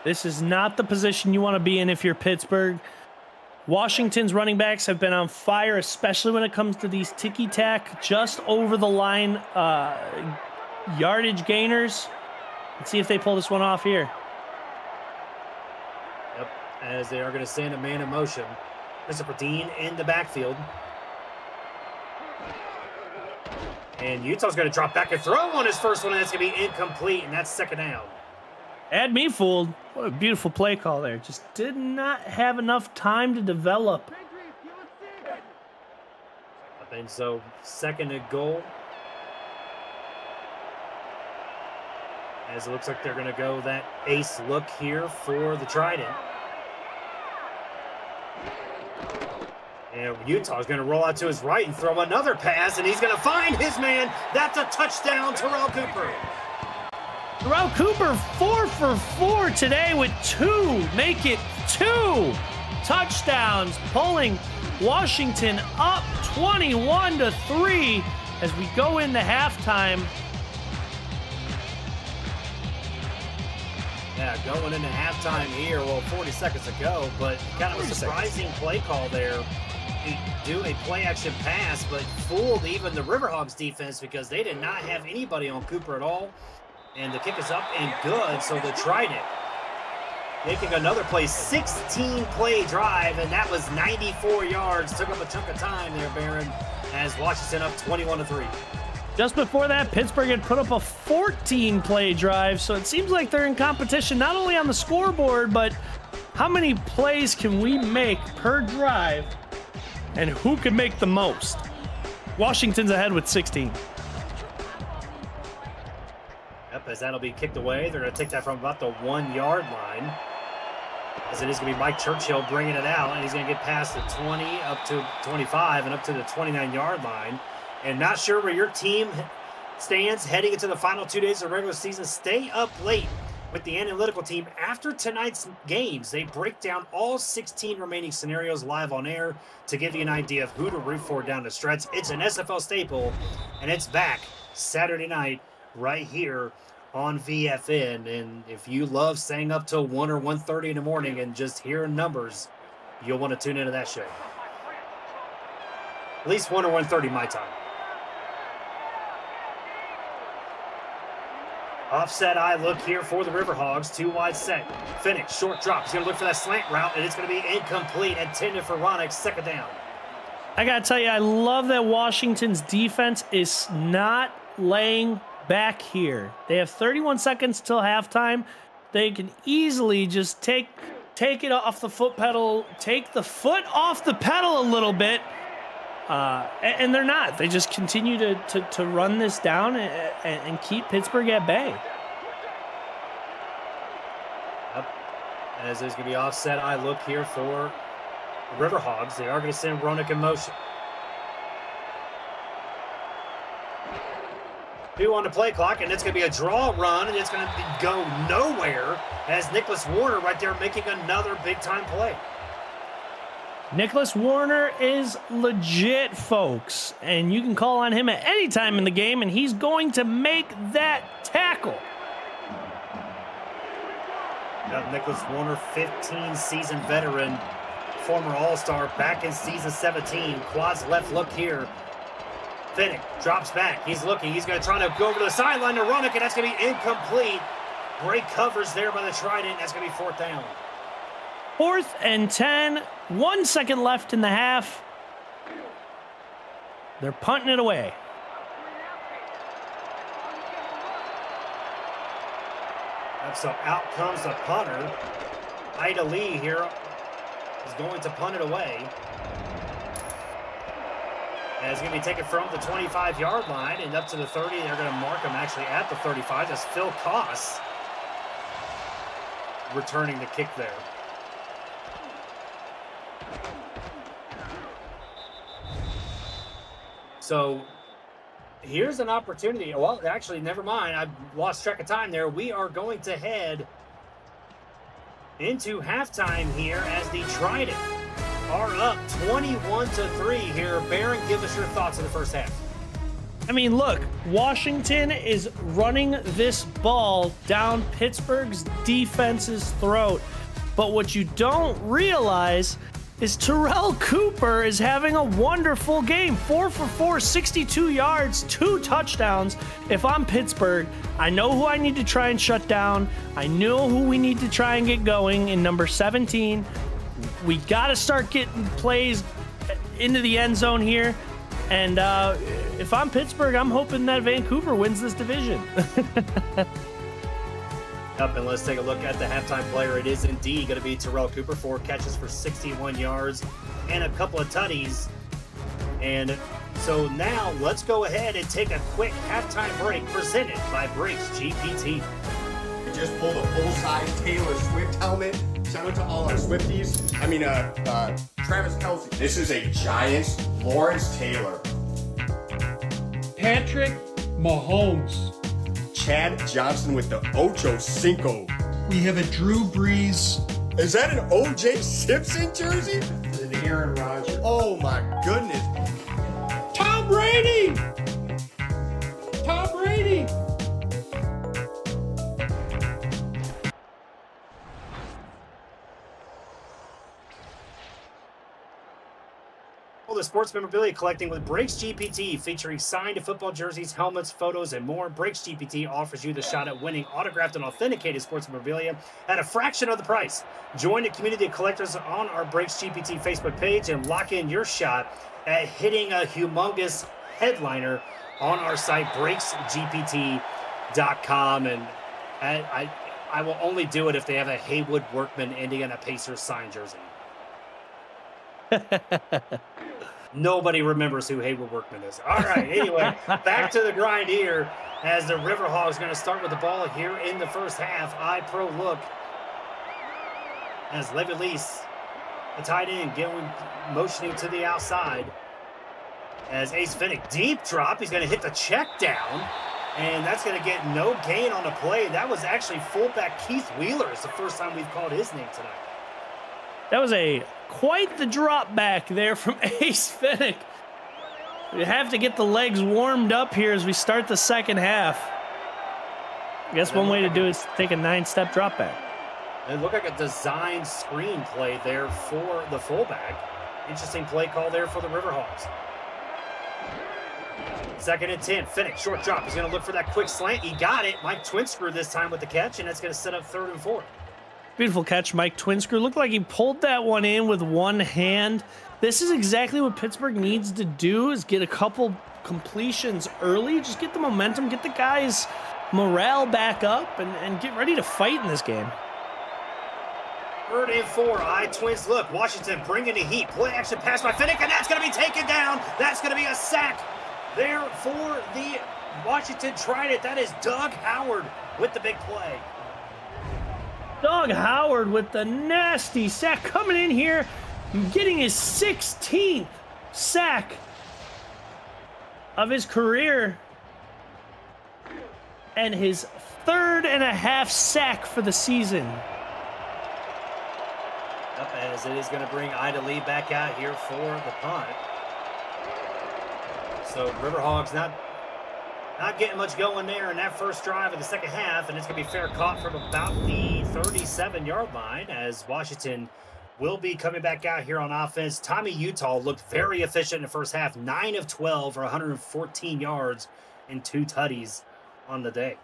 This is not the position you want to be in if you're Pittsburgh. Washington's running backs have been on fire, especially when it comes to these ticky-tack, just over the line yardage gainers. Let's see if they pull this one off here. Yep, as they are going to send a man in motion. Christopher Dean in the backfield. And Utah's going to drop back and throw on his first one, and that's going to be incomplete, and that's second down. Had me fooled. What a beautiful play call there. Just did not have enough time to develop. And so 2nd and goal. As it looks like they're going to go that ace look here for the Trident. And Utah's going to roll out to his right and throw another pass, and he's going to find his man. That's a touchdown, Terrell Cooper. Terrell Cooper 4 for 4 today with 2. Make it 2 touchdowns, pulling Washington up 21-3 as we go into halftime. Yeah, going into halftime here, well, 40 seconds ago, but kind of a surprising play call there. Do a play-action pass, but fooled even the Riverhogs defense because they did not have anybody on Cooper at all. And the kick is up and good, so the Trident making another play, 16-play drive, and that was 94 yards. Took up a chunk of time there, Barron, as Washington up 21-3. Just before that, Pittsburgh had put up a 14-play drive, so it seems like they're in competition not only on the scoreboard, but how many plays can we make per drive, and who can make the most? Washington's ahead with 16. Yep, as that'll be kicked away. They're going to take that from about the 1-yard line. As it is going to be Mike Churchill bringing it out, and he's going to get past the 20, up to 25, and up to the 29-yard line. And not sure where your team stands heading into the final 2 days of the regular season. Stay up late with the analytical team. After tonight's games, they break down all 16 remaining scenarios live on air to give you an idea of who to root for down the stretch. It's an SFL staple, and it's back Saturday night right here on VFN. And if you love staying up till 1 or 1:30 in the morning and just hearing numbers, you'll want to tune into that show. At least 1 or 1:30 my time. Offset eye look here for the Riverhogs. 2 wide set. Finish. Short drop. He's going to look for that slant route, and it's going to be incomplete. Intended for Ronick. Second down. I got to tell you, I love that Washington's defense is not laying back here. They have 31 seconds till halftime. They can easily just take it off the foot pedal, take the foot off the pedal a little bit. And they're not. They just continue to run this down and keep Pittsburgh at bay. Yep. As there's going to be offset eye look here for the Riverhogs. They are going to send Ronick in motion. 2 on the play clock, and it's going to be a draw run, and it's going to go nowhere as Nicholas Warner right there making another big-time play. Nicholas Warner is legit, folks, and you can call on him at any time in the game, and he's going to make that tackle. Now, Nicholas Warner, 15-season veteran, former All-Star, back in season 17. Quads left look here. Finnick drops back. He's looking. He's going to try to go over to the sideline to Ronick, and that's going to be incomplete. Great coverage there by the Trident. That's going to be 4th down. 4th and 10, 1 second left in the half. They're punting it away. So out comes the punter. Ida Lee here is going to punt it away. And it's going to be taken from the 25-yard line and up to the 30. They're going to mark him actually at the 35. That's Phil Koss returning the kick there. So here's an opportunity. Well, actually, never mind. I lost track of time there. We are going to head into halftime here as the Trident are up 21-3 here. Barron, give us your thoughts on the first half. I mean, look, Washington is running this ball down Pittsburgh's defense's throat. But what you don't realize is Terrell Cooper is having a wonderful game. 4 for 4, 62 yards, 2 touchdowns. If I'm Pittsburgh, I know who I need to try and shut down. I know who we need to try and get going in number 17. We got to start getting plays into the end zone here. And if I'm Pittsburgh, I'm hoping that Vancouver wins this division. Up, and let's take a look at the halftime player. It is indeed going to be Terrell Cooper. 4 catches for 61 yards and a couple of tutties. And so now let's go ahead and take a quick halftime break presented by Brakes GPT. We just pulled a full-size Taylor Swift helmet. Shout out to all our Swifties. Travis Kelce. This is a Giants Lawrence Taylor. Patrick Mahomes. Chad Johnson with the Ocho Cinco. We have a Drew Brees. Is that an O.J. Simpson jersey? And Aaron Rodgers. Oh my goodness. Tom Brady! Tom Brady! The sports memorabilia collecting with Brakes GPT, featuring signed football jerseys, helmets, photos, and more. Brakes GPT offers you the shot at winning autographed and authenticated sports memorabilia at a fraction of the price. Join the community of collectors on our Brakes GPT Facebook page and lock in your shot at hitting a humongous headliner on our site, brakesgpt.com. And I will only do it if they have a Haywood Workman Indiana Pacers signed jersey. Nobody remembers who Haywood Workman is. All right, anyway, back to the grind here as the Riverhogs going to start with the ball here in the first half. Pro look as Levy Lease, the tight end, motioning to the outside. As Ace Finnick, deep drop. He's going to hit the check down, and that's going to get no gain on the play. That was actually fullback Keith Wheeler. It's the first time we've called his name tonight. That was quite the drop back there from Ace Finnick. We have to get the legs warmed up here as we start the second half. I guess one way to do it is take a 9-step drop back. It looked like a design screenplay there for the fullback. Interesting play call there for the Riverhawks. 2nd and 10. Finnick, short drop. He's going to look for that quick slant. He got it. Mike Twinscrew this time with the catch, and that's going to set up 3rd and 4. Beautiful catch, Mike Twinscrew. Looked like he pulled that one in with one hand. This is exactly what Pittsburgh needs to do, is get a couple completions early. Just get the momentum, get the guys' morale back up, and get ready to fight in this game. 3rd and 4. Twins look. Washington bringing the heat. Play action pass by Finnick, and that's going to be taken down. That's going to be a sack there for the Washington Trident. That is Doug Howard with the big play. Doug Howard with the nasty sack coming in here, getting his 16th sack of his career and his 3rd and a half sack for the season. Up as it is going to bring Ida Lee back out here for the punt. So Riverhawks not getting much going there in that first drive of the second half, and it's going to be fair caught from about the 37-yard line as Washington will be coming back out here on offense. Tommy Utah looked very efficient in the first half, 9 of 12 for 114 yards and 2 tutties on the day.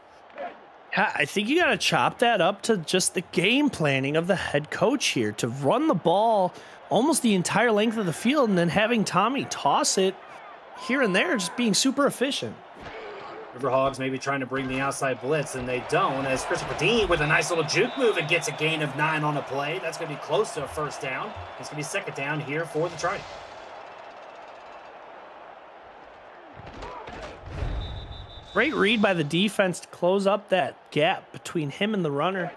I think you got to chop that up to just the game planning of the head coach here to run the ball almost the entire length of the field and then having Tommy toss it here and there, just being super efficient. Riverhogs maybe trying to bring the outside blitz, and they don't, as Christopher Dean with a nice little juke move and gets a gain of 9 on the play. That's going to be close to a first down. It's going to be 2nd down here for the Trident. Great read by the defense to close up that gap between him and the runner.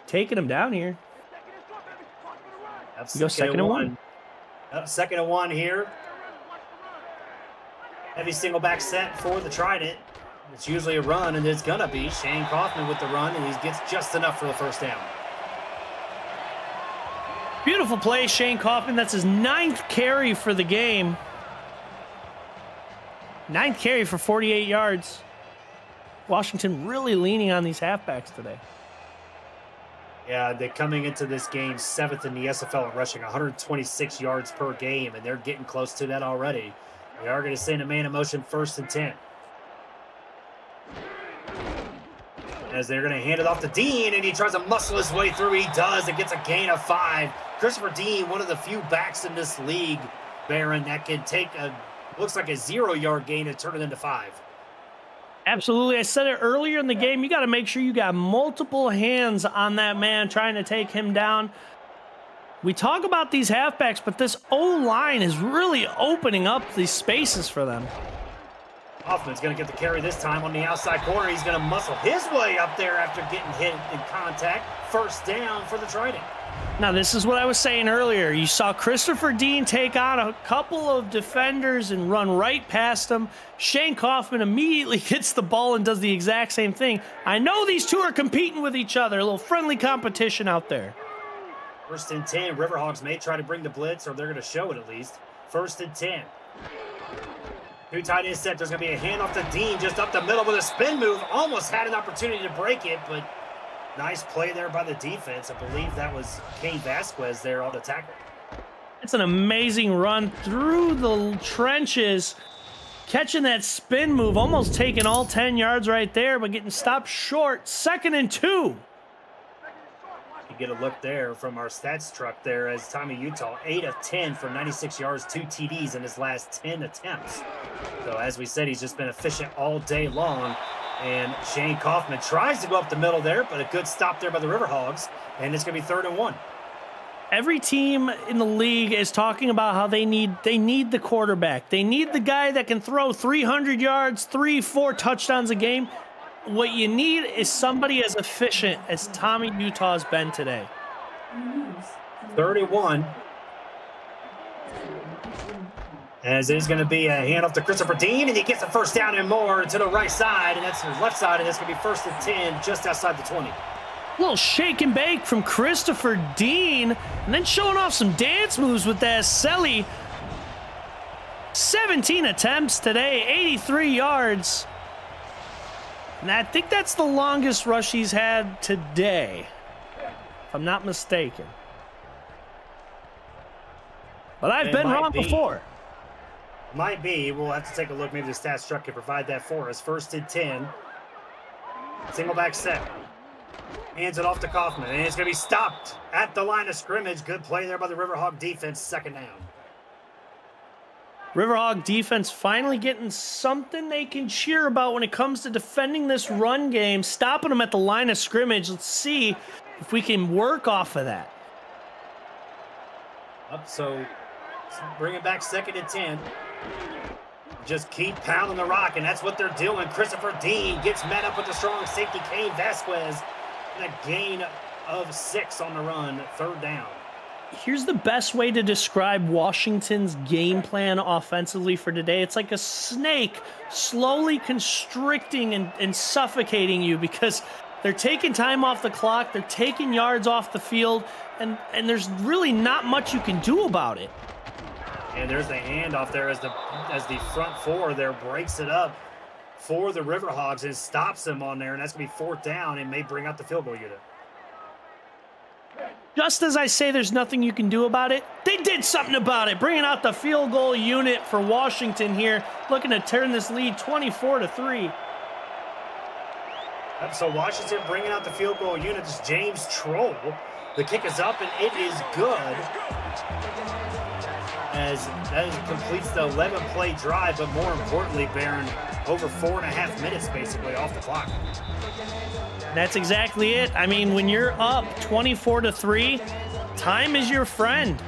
Taking him down here. That's go 2nd and 1. Up 2nd and 1 here. Heavy single back set for the Trident. It's usually a run, and it's going to be Shane Kaufman with the run, and he gets just enough for the first down. Beautiful play, Shane Kaufman. That's his 9th carry for the game. 9th carry for 48 yards. Washington really leaning on these halfbacks today. Yeah, they're coming into this game 7th in the SFL and rushing 126 yards per game, and they're getting close to that already. They are going to send a man in motion 1st and 10. As they're going to hand it off to Dean, and he tries to muscle his way through. He does. It gets a gain of 5. Christopher Dean, one of the few backs in this league, Baron, that can take looks like a 0-yard gain and turn it into 5. Absolutely. I said it earlier in the game. You got to make sure you got multiple hands on that man trying to take him down. We talk about these halfbacks, but this O-line is really opening up these spaces for them. Hoffman's going to get the carry this time on the outside corner. He's going to muscle his way up there after getting hit in contact. First down for the Trident. Now, this is what I was saying earlier. You saw Christopher Dean take on a couple of defenders and run right past them. Shane Kaufman immediately gets the ball and does the exact same thing. I know these two are competing with each other. A little friendly competition out there. 1st and 10. Riverhawks may try to bring the blitz, or they're going to show it at least. 1st and 10. 2 tight ends set. There's going to be a handoff to Dean just up the middle with a spin move. Almost had an opportunity to break it, but nice play there by the defense. I believe that was Kane Vasquez there on the tackle. It's an amazing run through the trenches, catching that spin move, almost taking all 10 yards right there, but getting stopped short. 2nd and 2. You get a look there from our stats truck there as Tommy Utah, 8 of 10 for 96 yards, 2 TDs in his last 10 attempts. So as we said, he's just been efficient all day long. And Shane Kaufman tries to go up the middle there, but a good stop there by the Riverhogs. And it's going to be 3rd and 1. Every team in the league is talking about how they need the quarterback. They need the guy that can throw 300 yards, 3-4 touchdowns a game. What you need is somebody as efficient as Tommy Utah's been today. 31. As it's going to be a handoff to Christopher Dean, and he gets the first down and more to the right side, and that's his left side, and it's going to be 1st and 10 just outside the 20. A little shake and bake from Christopher Dean, and then showing off some dance moves with that Selly. 17 attempts today, 83 yards. And I think that's the longest rush he's had today, if I'm not mistaken. But I've been wrong before. Might be. We'll have to take a look. Maybe the stats truck can provide that for us. First and 10. Single back set. Hands it off to Kaufman. And it's going to be stopped at the line of scrimmage. Good play there by the Riverhawk defense. Second down. Riverhawk defense finally getting something they can cheer about when it comes to defending this run game. Stopping them at the line of scrimmage. Let's see if we can work off of that. Up, so bring it back second and 10. Just keep pounding the rock, and that's what they're doing. Christopher Dean gets met up with the strong safety, Kane Vasquez, and a gain of 6 on the run, third down. Here's the best way to describe Washington's game plan offensively for today. It's like a snake slowly constricting and suffocating you because they're taking time off the clock, they're taking yards off the field, and there's really not much you can do about it. And there's the handoff there as the front four there breaks it up for the Riverhawks and stops them on there, and that's going to be fourth down and may bring out the field goal unit. Just as I say there's nothing you can do about it, they did something about it, bringing out the field goal unit for Washington here, looking to turn this lead 24-3. So Washington bringing out the field goal unit is James Troll. The kick is up, and it is good. As that completes the 11-play drive, but more importantly, Baron, over 4.5 minutes basically off the clock. That's exactly it. I mean, when you're up 24-3, time is your friend.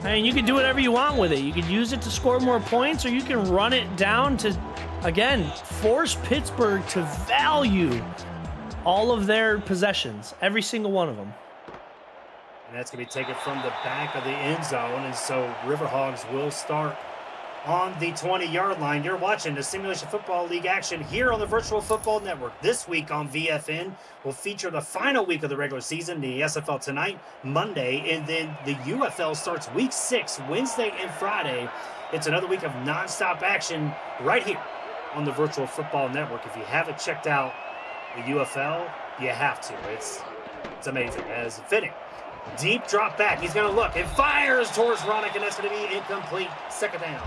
I mean, you can do whatever you want with it. You could use it to score more points, or you can run it down to, again, force Pittsburgh to value all of their possessions, every single one of them. And that's going to be taken from the back of the end zone, and so Riverhogs will start on the 20-yard line. You're watching the Simulation Football League action here on the Virtual Football Network. This week on VFN will feature the final week of the regular season, the SFL tonight, Monday, and then the UFL starts week 6, Wednesday and Friday. It's another week of nonstop action right here on the Virtual Football Network. If you haven't checked out the UFL, you have to. It's amazing. As fitting. Deep drop back. He's going to look and fires towards Ronick, and that's going to be incomplete. Second down.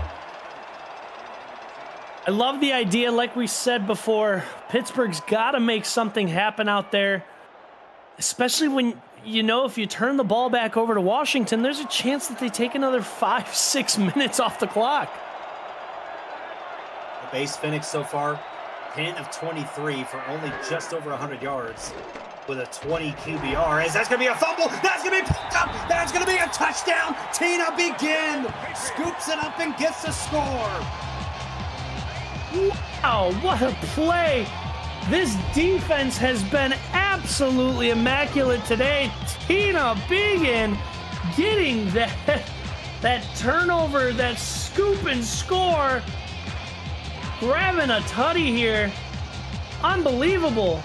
I love the idea, like we said before, Pittsburgh's got to make something happen out there, especially when, you know, if you turn the ball back over to Washington, there's a chance that they take another 5-6 minutes off the clock. The base Phoenix so far, 10 of 23 for only just over 100 yards with a 20 QBR. As that's going to be a fumble. That's going to be picked up. That's going to be a touchdown. Tina Begin scoops it up and gets the score. Wow, what a play. This defense has been absolutely immaculate today. Tina Begin getting that turnover, that scoop and score. Grabbing a tutty here. Unbelievable.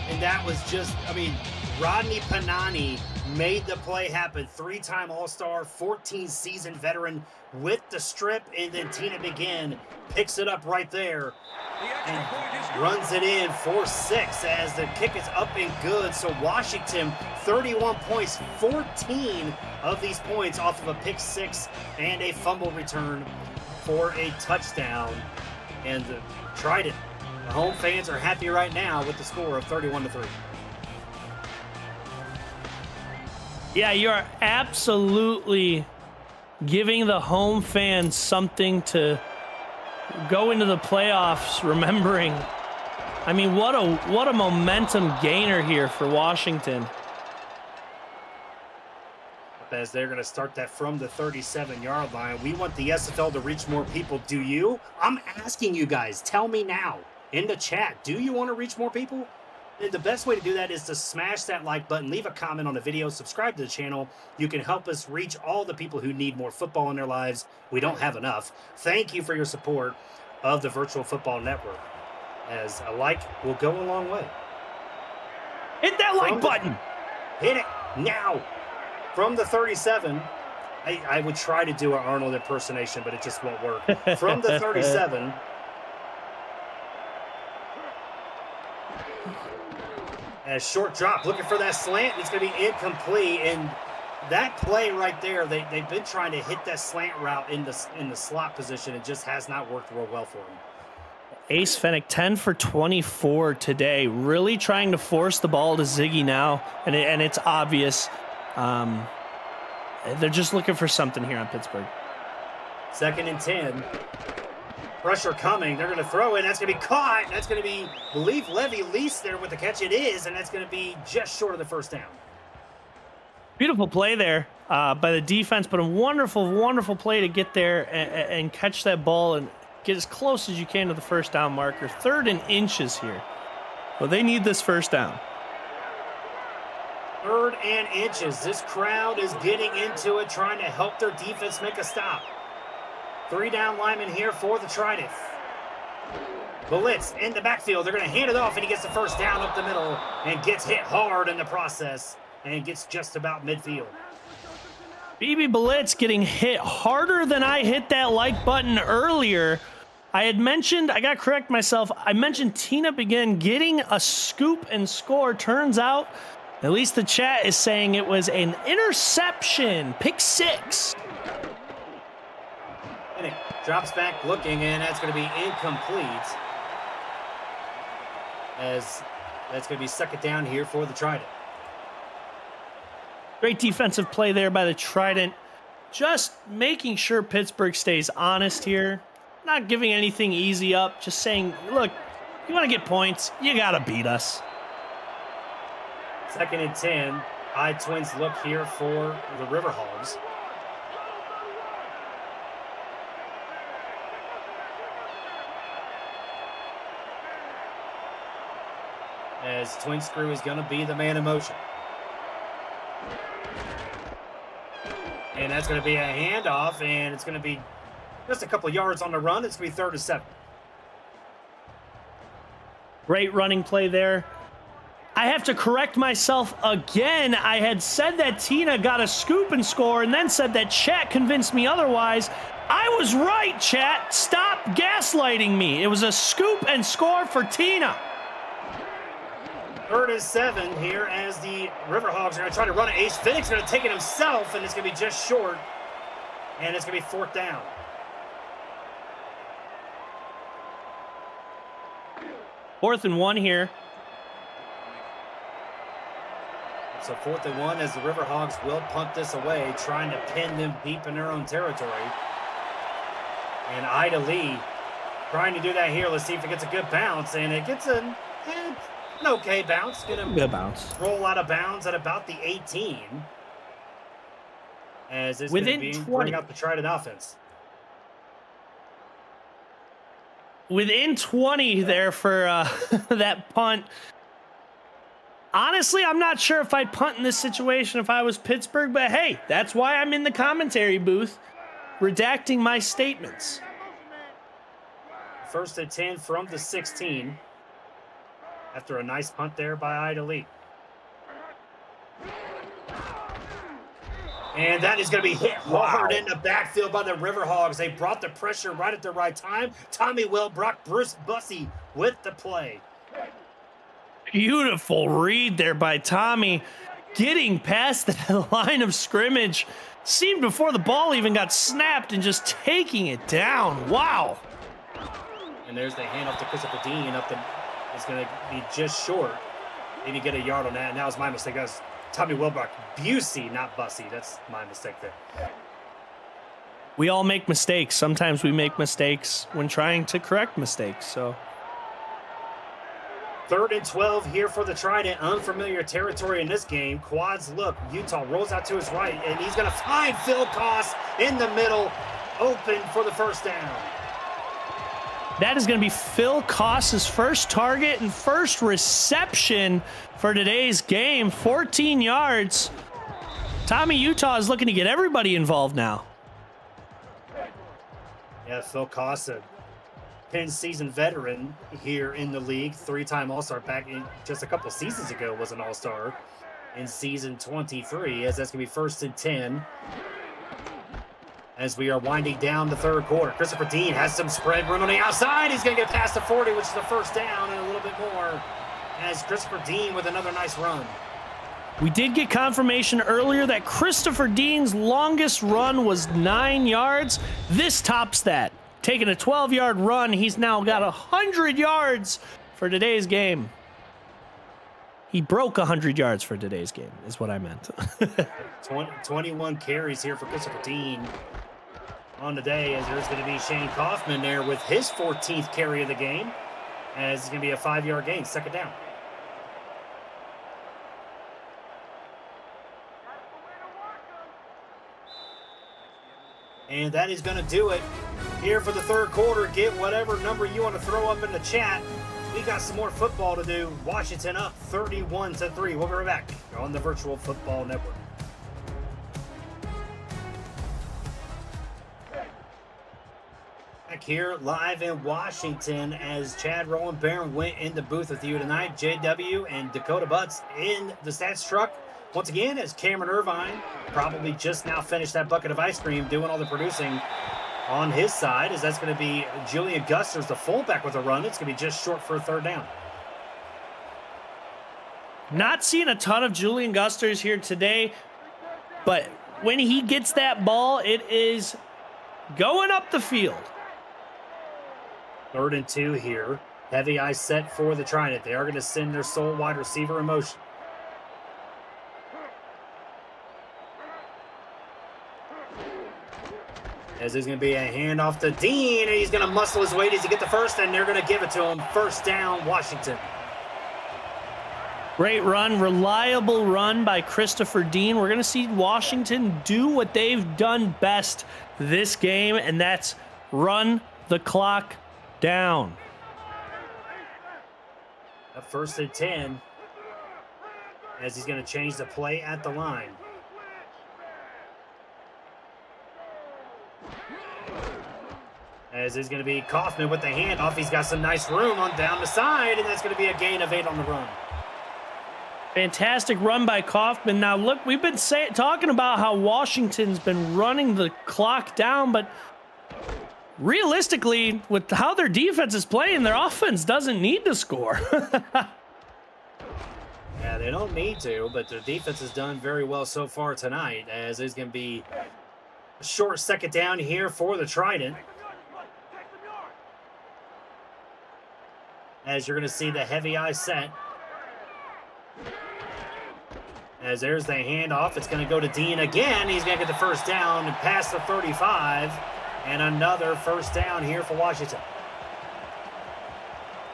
And that was just, I mean, Rodney Panani made the play happen. 3-time All-Star, 14-season veteran with the strip, and then Tina Begin picks it up right there and runs it in for 6 as the kick is up and good. So Washington, 31 points, 14 of these points off of a pick 6 and a fumble return for a touchdown. And the Trident, the home fans are happy right now with the score of 31-3. Yeah, you're absolutely giving the home fans something to go into the playoffs remembering. I mean, what a momentum gainer here for Washington. As they're going to start that from the 37-yard line. We want the SFL to reach more people. Do you? I'm asking you guys. Tell me now in the chat. Do you want to reach more people? And the best way to do that is to smash that like button, leave a comment on the video, subscribe to the channel. You can help us reach all the people who need more football in their lives. We don't have enough. Thank you for your support of the Virtual Football Network, as a like will go a long way. Hit that like button. Hit it now. From the 37, I would try to do an Arnold impersonation, but it just won't work. From the 37. A short drop, looking for that slant. It's going to be incomplete. And that play right there, they've been trying to hit that slant route in the slot position. It just has not worked real well for them. Ace Fennick, 10 for 24 today. Really trying to force the ball to Ziggy now, and it's obvious. They're just looking for something here on Pittsburgh. 2nd and 10. Pressure coming. They're going to throw it. That's going to be caught. That's going to be, I believe, Levy Lease there with the catch. It is, and that's going to be just short of the first down. Beautiful play there by the defense, but a wonderful, wonderful play to get there and catch that ball and get as close as you can to the first down marker. 3rd and inches here. Well, they need this first down. 3rd and inches. This crowd is getting into it, trying to help their defense make a stop. 3 down linemen here for the Trident. Blitz in the backfield. They're going to hand it off, and he gets the first down up the middle and gets hit hard in the process and gets just about midfield. BB Blitz getting hit harder than I hit that like button earlier. I had mentioned, I got to correct myself, I mentioned Tina Begin getting a scoop and score. Turns out, at least the chat is saying it was an interception, pick 6. And it drops back looking, and that's going to be incomplete. As that's going to be 2nd down here for the Trident. Great defensive play there by the Trident. Just making sure Pittsburgh stays honest here. Not giving anything easy up. Just saying, look, you want to get points, you got to beat us. 2nd and 10. High Twins look here for the Riverhogs. As Twin Screw is going to be the man in motion. And that's going to be a handoff, and it's going to be just a couple yards on the run. It's going to be 3rd and 7. Great running play there. I have to correct myself again. I had said that Tina got a scoop and score and then said that chat convinced me otherwise. I was right, chat. Stop gaslighting me. It was a scoop and score for Tina. 3rd and 7 here as the Riverhogs are going to try to run it. Ace Fennick's going to take it himself, and it's going to be just short. And it's going to be 4th down. Fourth and 1 here. So 4th and 1 as the Riverhogs will punt this away, trying to pin them deep in their own territory. And Ida Lee trying to do that here. Let's see if it gets a good bounce. And it gets an okay bounce. Good bounce. Roll out of bounds at about the 18. As it's within going to 20. bring out the Trident offense. Within 20 there for that punt. Honestly, I'm not sure if I'd punt in this situation if I was Pittsburgh, but hey, that's why I'm in the commentary booth redacting my statements. 1st and 10 from the 16. After a nice punt there by Ida Lee. And that is going to be hit hard in the backfield by the Riverhogs. They brought the pressure right at the right time. Tommy Wilbrock, Bruce Bussey with the play. Beautiful read there by Tommy. Getting past the line of scrimmage. Seen before the ball even got snapped and just taking it down. Wow. And there's the handoff to Christopher Dean up the... It's going to be just short. Maybe get a yard on that. And that was my mistake. That was Tommy Wilbrock. Busey, not Bussey. That's my mistake there. We all make mistakes. Sometimes we make mistakes when trying to correct mistakes. So 3rd and 12 here for the Trident. Unfamiliar territory in this game. Quads look. Utah rolls out to his right, and he's going to find Phil Koss in the middle, open for the first down. that is going to be Phil Koss's first target and first reception for today's game. 14 yards. Tommy Utah is looking to get everybody involved now. Yeah, Phil Koss, a Penn season veteran here in the league, 3-time All-Star back in just a couple seasons ago was an All-Star in season 23, as that's going to be 1st and 10 as we are winding down the third quarter. Christopher Dean has some spread room on the outside. He's going to get past the 40, which is the first down, and a little bit more as Christopher Dean with another nice run. We did get confirmation earlier that Christopher Dean's longest run was 9 yards. This tops that. Taking a 12-yard run, he's now got 100 yards for today's game. He broke 100 yards for today's game, is what I meant. 21 carries here for Christopher Dean on the day, as there's going to be Shane Kaufman there with his 14th carry of the game, as it's going to be a 5-yard gain, second down. And that is going to do it here for the third quarter. Get whatever number you want to throw up in the chat. We got some more football to do. Washington up 31-3. We'll be right back on the Virtual Football Network. Back here live in Washington as Chad Rowan Barron went in the booth with you tonight. JW and Dakota Butts in the stats truck. Once again, as Cameron Irvine probably just now finished that bucket of ice cream, doing all the producing on his side, as that's going to be Julian Gusters, the fullback, with a run. It's going to be just short for a third down. Not seeing a ton of Julian Gusters here today, but when he gets that ball, it is going up the field. 3rd and 2 here. Heavy eye set for the Trident. They are going to send their sole wide receiver in motion. As there's going to be a handoff to Dean, and he's going to muscle his way. Does he get the first? And they're going to give it to him. First down, Washington. Great run, reliable run by Christopher Dean. We're going to see Washington do what they've done best this game, and that's run the clock down. A 1st and 10, as he's going to change the play at the line. As is going to be Kaufman with the handoff. He's got some nice room on down the side, and that's going to be a gain of 8 on the run. Fantastic run by Kaufman. Now, look, we've been talking about how Washington's been running the clock down, but realistically, with how their defense is playing, their offense doesn't need to score. Yeah, they don't need to, but their defense has done very well so far tonight, as it's going to be a short second down here for the Trident. As you're going to see the heavy eye set. As there's the handoff, it's going to go to Dean again. He's going to get the first down and pass the 35. And another first down here for Washington.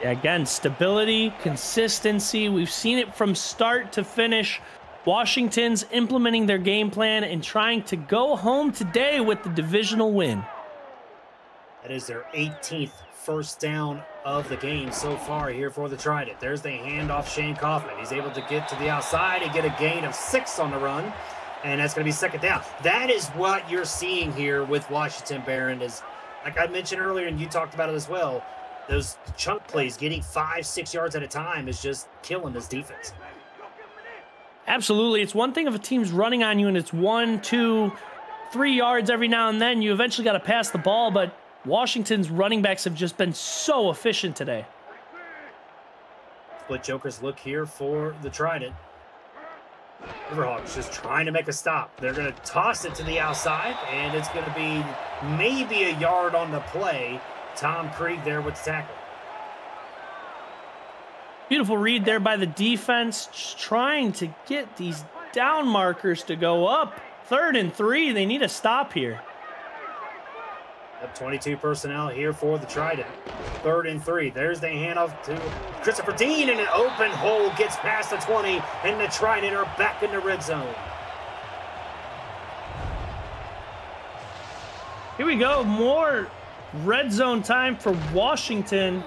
Yeah, again, stability, consistency. We've seen it from start to finish. Washington's implementing their game plan and trying to go home today with the divisional win. That is their 18th first down of the game so far here for the Trident. There's the handoff, Shane Kaufman. He's able to get to the outside and get a gain of 6 on the run, and that's going to be second down. That is what you're seeing here with Washington, Barron, is like I mentioned earlier, and you talked about it as well, those chunk plays, getting 5-6 yards at a time, is just killing this defense. Absolutely. It's one thing if a team's running on you and it's 1, 2, 3 yards every now and then, you eventually got to pass the ball, but Washington's running backs have just been so efficient today. Split Jokers look here for the Trident. Riverhawks just trying to make a stop. They're going to toss it to the outside, and it's going to be maybe a yard on the play. Tom Krieg there with the tackle. Beautiful read there by the defense, just trying to get these down markers to go up. 3rd and 3, they need a stop here. Up 22 personnel here for the Trident. 3rd and 3. There's the handoff to Christopher Dean, and an open hole gets past the 20, and the Trident are back in the red zone. Here we go, more red zone time for Washington.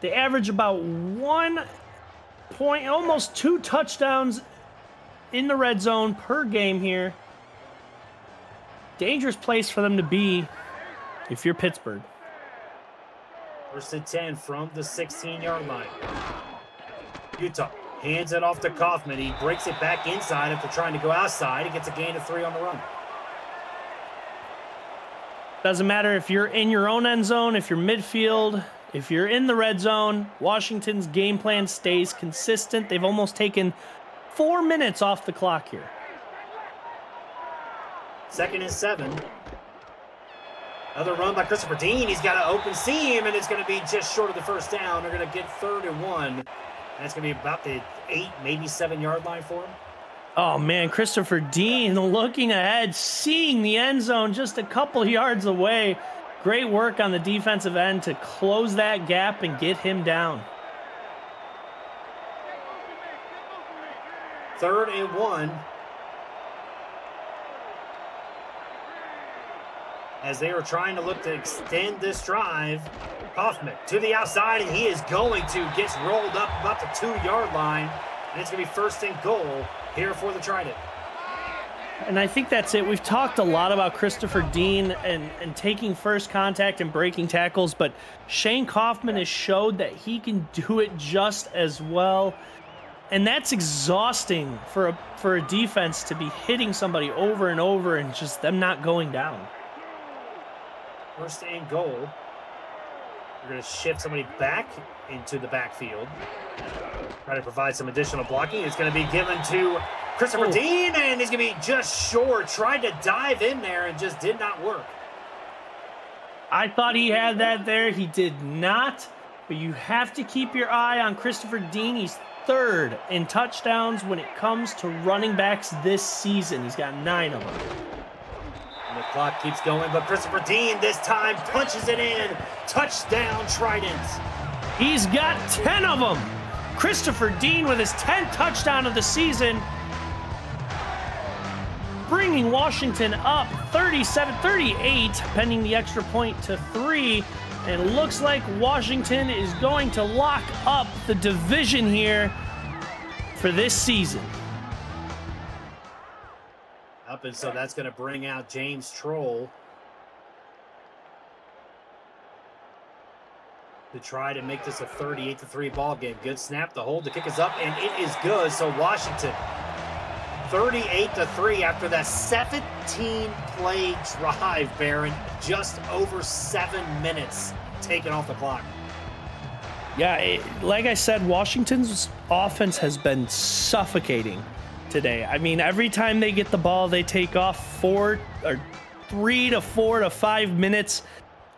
They average about 1 point, almost 2 touchdowns in the red zone per game here. Dangerous place for them to be if you're Pittsburgh. 1st and 10 from the 16-yard line. Utah hands it off to Kaufman. He breaks it back inside after trying to go outside. He gets a gain of 3 on the run. Doesn't matter if you're in your own end zone, if you're midfield, if you're in the red zone, Washington's game plan stays consistent. They've almost taken 4 minutes off the clock here. 2nd and 7. Another run by Christopher Dean. He's got an open seam, and it's going to be just short of the first down. They're going to get 3rd and 1. And it's going to be about the 8, maybe 7-yard line for him. Oh, man, Christopher Dean looking ahead, seeing the end zone just a couple yards away. Great work on the defensive end to close that gap and get him down. 3rd and 1. As they are trying to look to extend this drive, Kaufman to the outside, and he is going to get rolled up about the 2-yard line, and it's going to be 1st and goal here for the Trident. And I think that's it. We've talked a lot about Christopher Dean and taking first contact and breaking tackles, but Shane Kaufman has showed that he can do it just as well. And that's exhausting for a defense to be hitting somebody over and over and just them not going down. 1st and goal. We're going to shift somebody back into the backfield. Try to provide some additional blocking. It's going to be given to Christopher Dean, and he's going to be just short. Tried to dive in there and just did not work. I thought he had that there. He did not. But you have to keep your eye on Christopher Dean. He's 3rd in touchdowns when it comes to running backs this season. He's got 9 of them. And the clock keeps going, but Christopher Dean this time punches it in. Touchdown, Trident. He's got 10 of them. Christopher Dean with his 10th touchdown of the season, bringing Washington up 37-38, pending the extra point to 3. And it looks like Washington is going to lock up the division here for this season. Up, and so that's going to bring out James Troll to try to make this a 38-3 ball game. Good snap, the hold, the kick is up, and it is good. So Washington 38-3 after that 17-play drive, Baron. Just over 7 minutes taken off the clock. Yeah, like I said, Washington's offense has been suffocating today. I mean, every time they get the ball, they take off 3 to 4 to 5 minutes.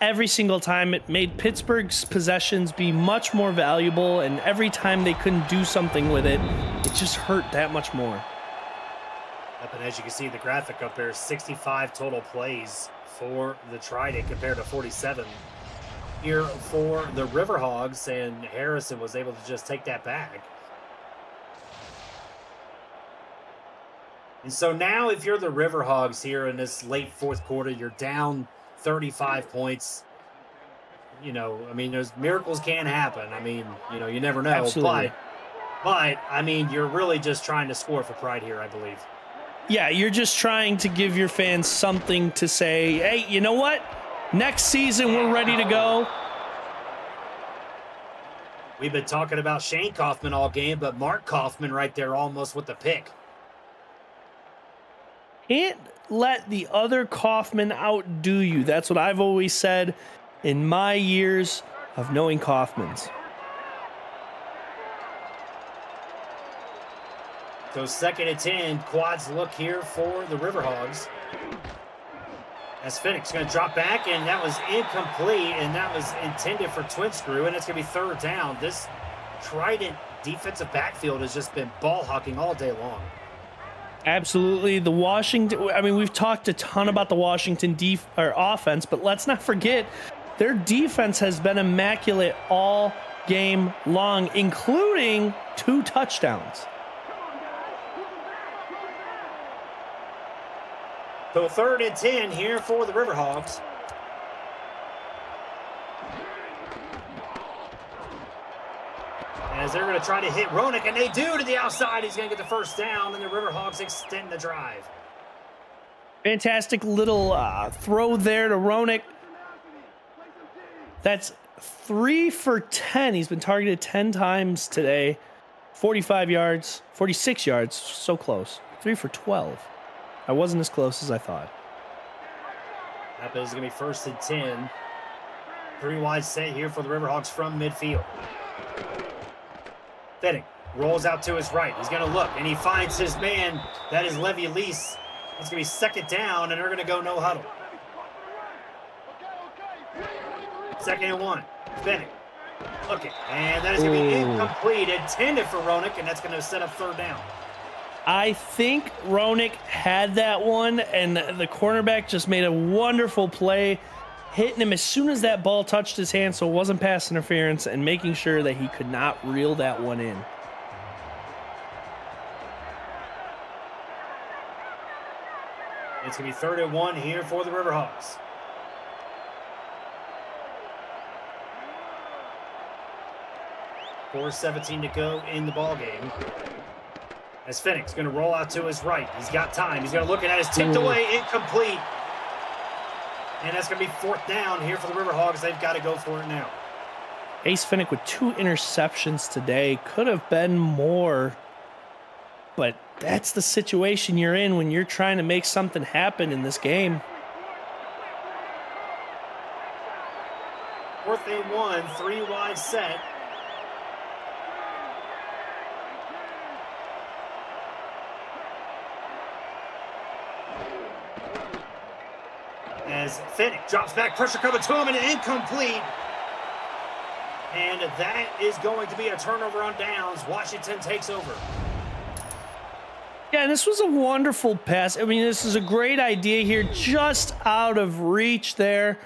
Every single time. It made Pittsburgh's possessions be much more valuable, and every time they couldn't do something with it, it just hurt that much more. Up, and as you can see the graphic up there, 65 total plays for the Trident compared to 47 here for the Riverhogs, and Harrison was able to just take that back. And so now if you're the Riverhogs here in this late 4th quarter, you're down 35 points. You know, I mean, there's miracles can happen. I mean, you know, you never know. Absolutely. But I mean, you're really just trying to score for pride here, I believe. Yeah, you're just trying to give your fans something to say, hey, you know what? Next season, we're ready to go. We've been talking about Shane Kaufman all game, but Mark Kaufman right there almost with the pick. Can't let the other Kaufman outdo you. That's what I've always said in my years of knowing Kaufmans. So 2nd and 10, quads look here for the Riverhogs. As Finnick's going to drop back, and that was incomplete, and that was intended for Twin Screw, and it's going to be 3rd down. This Trident defensive backfield has just been ball hawking all day long. Absolutely. The Washington, I mean, we've talked a ton about the Washington offense, but let's not forget their defense has been immaculate all game long, including 2 touchdowns. So 3rd and 10 here for the Riverhogs. As they're going to try to hit Ronick, and they do to the outside. He's going to get the 1st down, and the Riverhogs extend the drive. Fantastic little throw there to Ronick. That's 3 for 10. He's been targeted 10 times today. 45 yards, 46 yards, so close. 3 for 12. I wasn't as close as I thought. That is going to be first and 10. 3 wide set here for the Riverhawks from midfield. Fitting rolls out to his right. He's going to look, and he finds his man. That is Levy Lease. It's going to be second down, and they're going to go no huddle. Second and 1. Fitting. Looking, and that is going to be incomplete. Intended for Ronick, and that's going to set up third down. I think Ronick had that one, and the cornerback just made a wonderful play, hitting him as soon as that ball touched his hand, so it wasn't pass interference, and making sure that he could not reel that one in. It's going to be third and 1 here for the Riverhawks. .4:17 to go in the ball game. As Phoenix going to roll out to his right. He's got time. He's going to look at it. It's tipped away, incomplete. And that's going to be fourth down here for the Riverhawks. They've got to go for it now. Ace Finnick with 2 interceptions today. Could have been more, but that's the situation you're in when you're trying to make something happen in this game. Fourth and 1, 3 wide set. As Finnick drops back, pressure coming to him, and incomplete. And that is going to be a turnover on downs. Washington takes over. Yeah, this was a wonderful pass. I mean, this is a great idea here, just out of reach there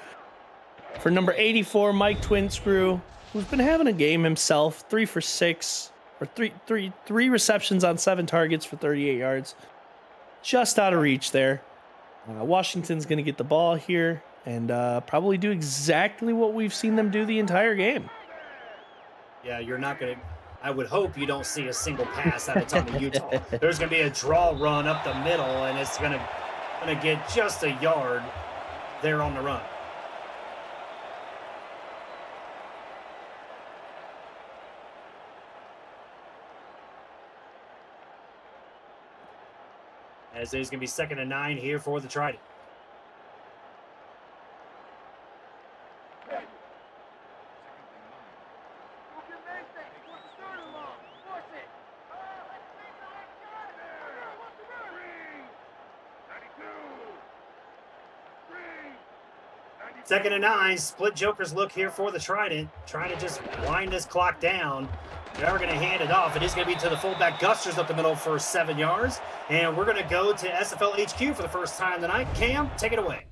for number 84, Mike Twinscrew, who's been having a game himself. 3 for 6, or three receptions on 7 targets for 38 yards. Just out of reach there. Washington's going to get the ball here and probably do exactly what we've seen them do the entire game. Yeah, you're not going to... I would hope you don't see a single pass out of Tommy Utah. There's going to be a draw run up the middle, and it's going to get just a yard there on the run. As there's going to be second and 9 here for the Trident. Second and 9, split Joker's look here for the Trident. Trying to just wind this clock down. They are going to hand it off. It is going to be to the fullback Gusters up the middle for 7 yards. And we're going to go to SFL HQ for the first time tonight. Cam, take it away.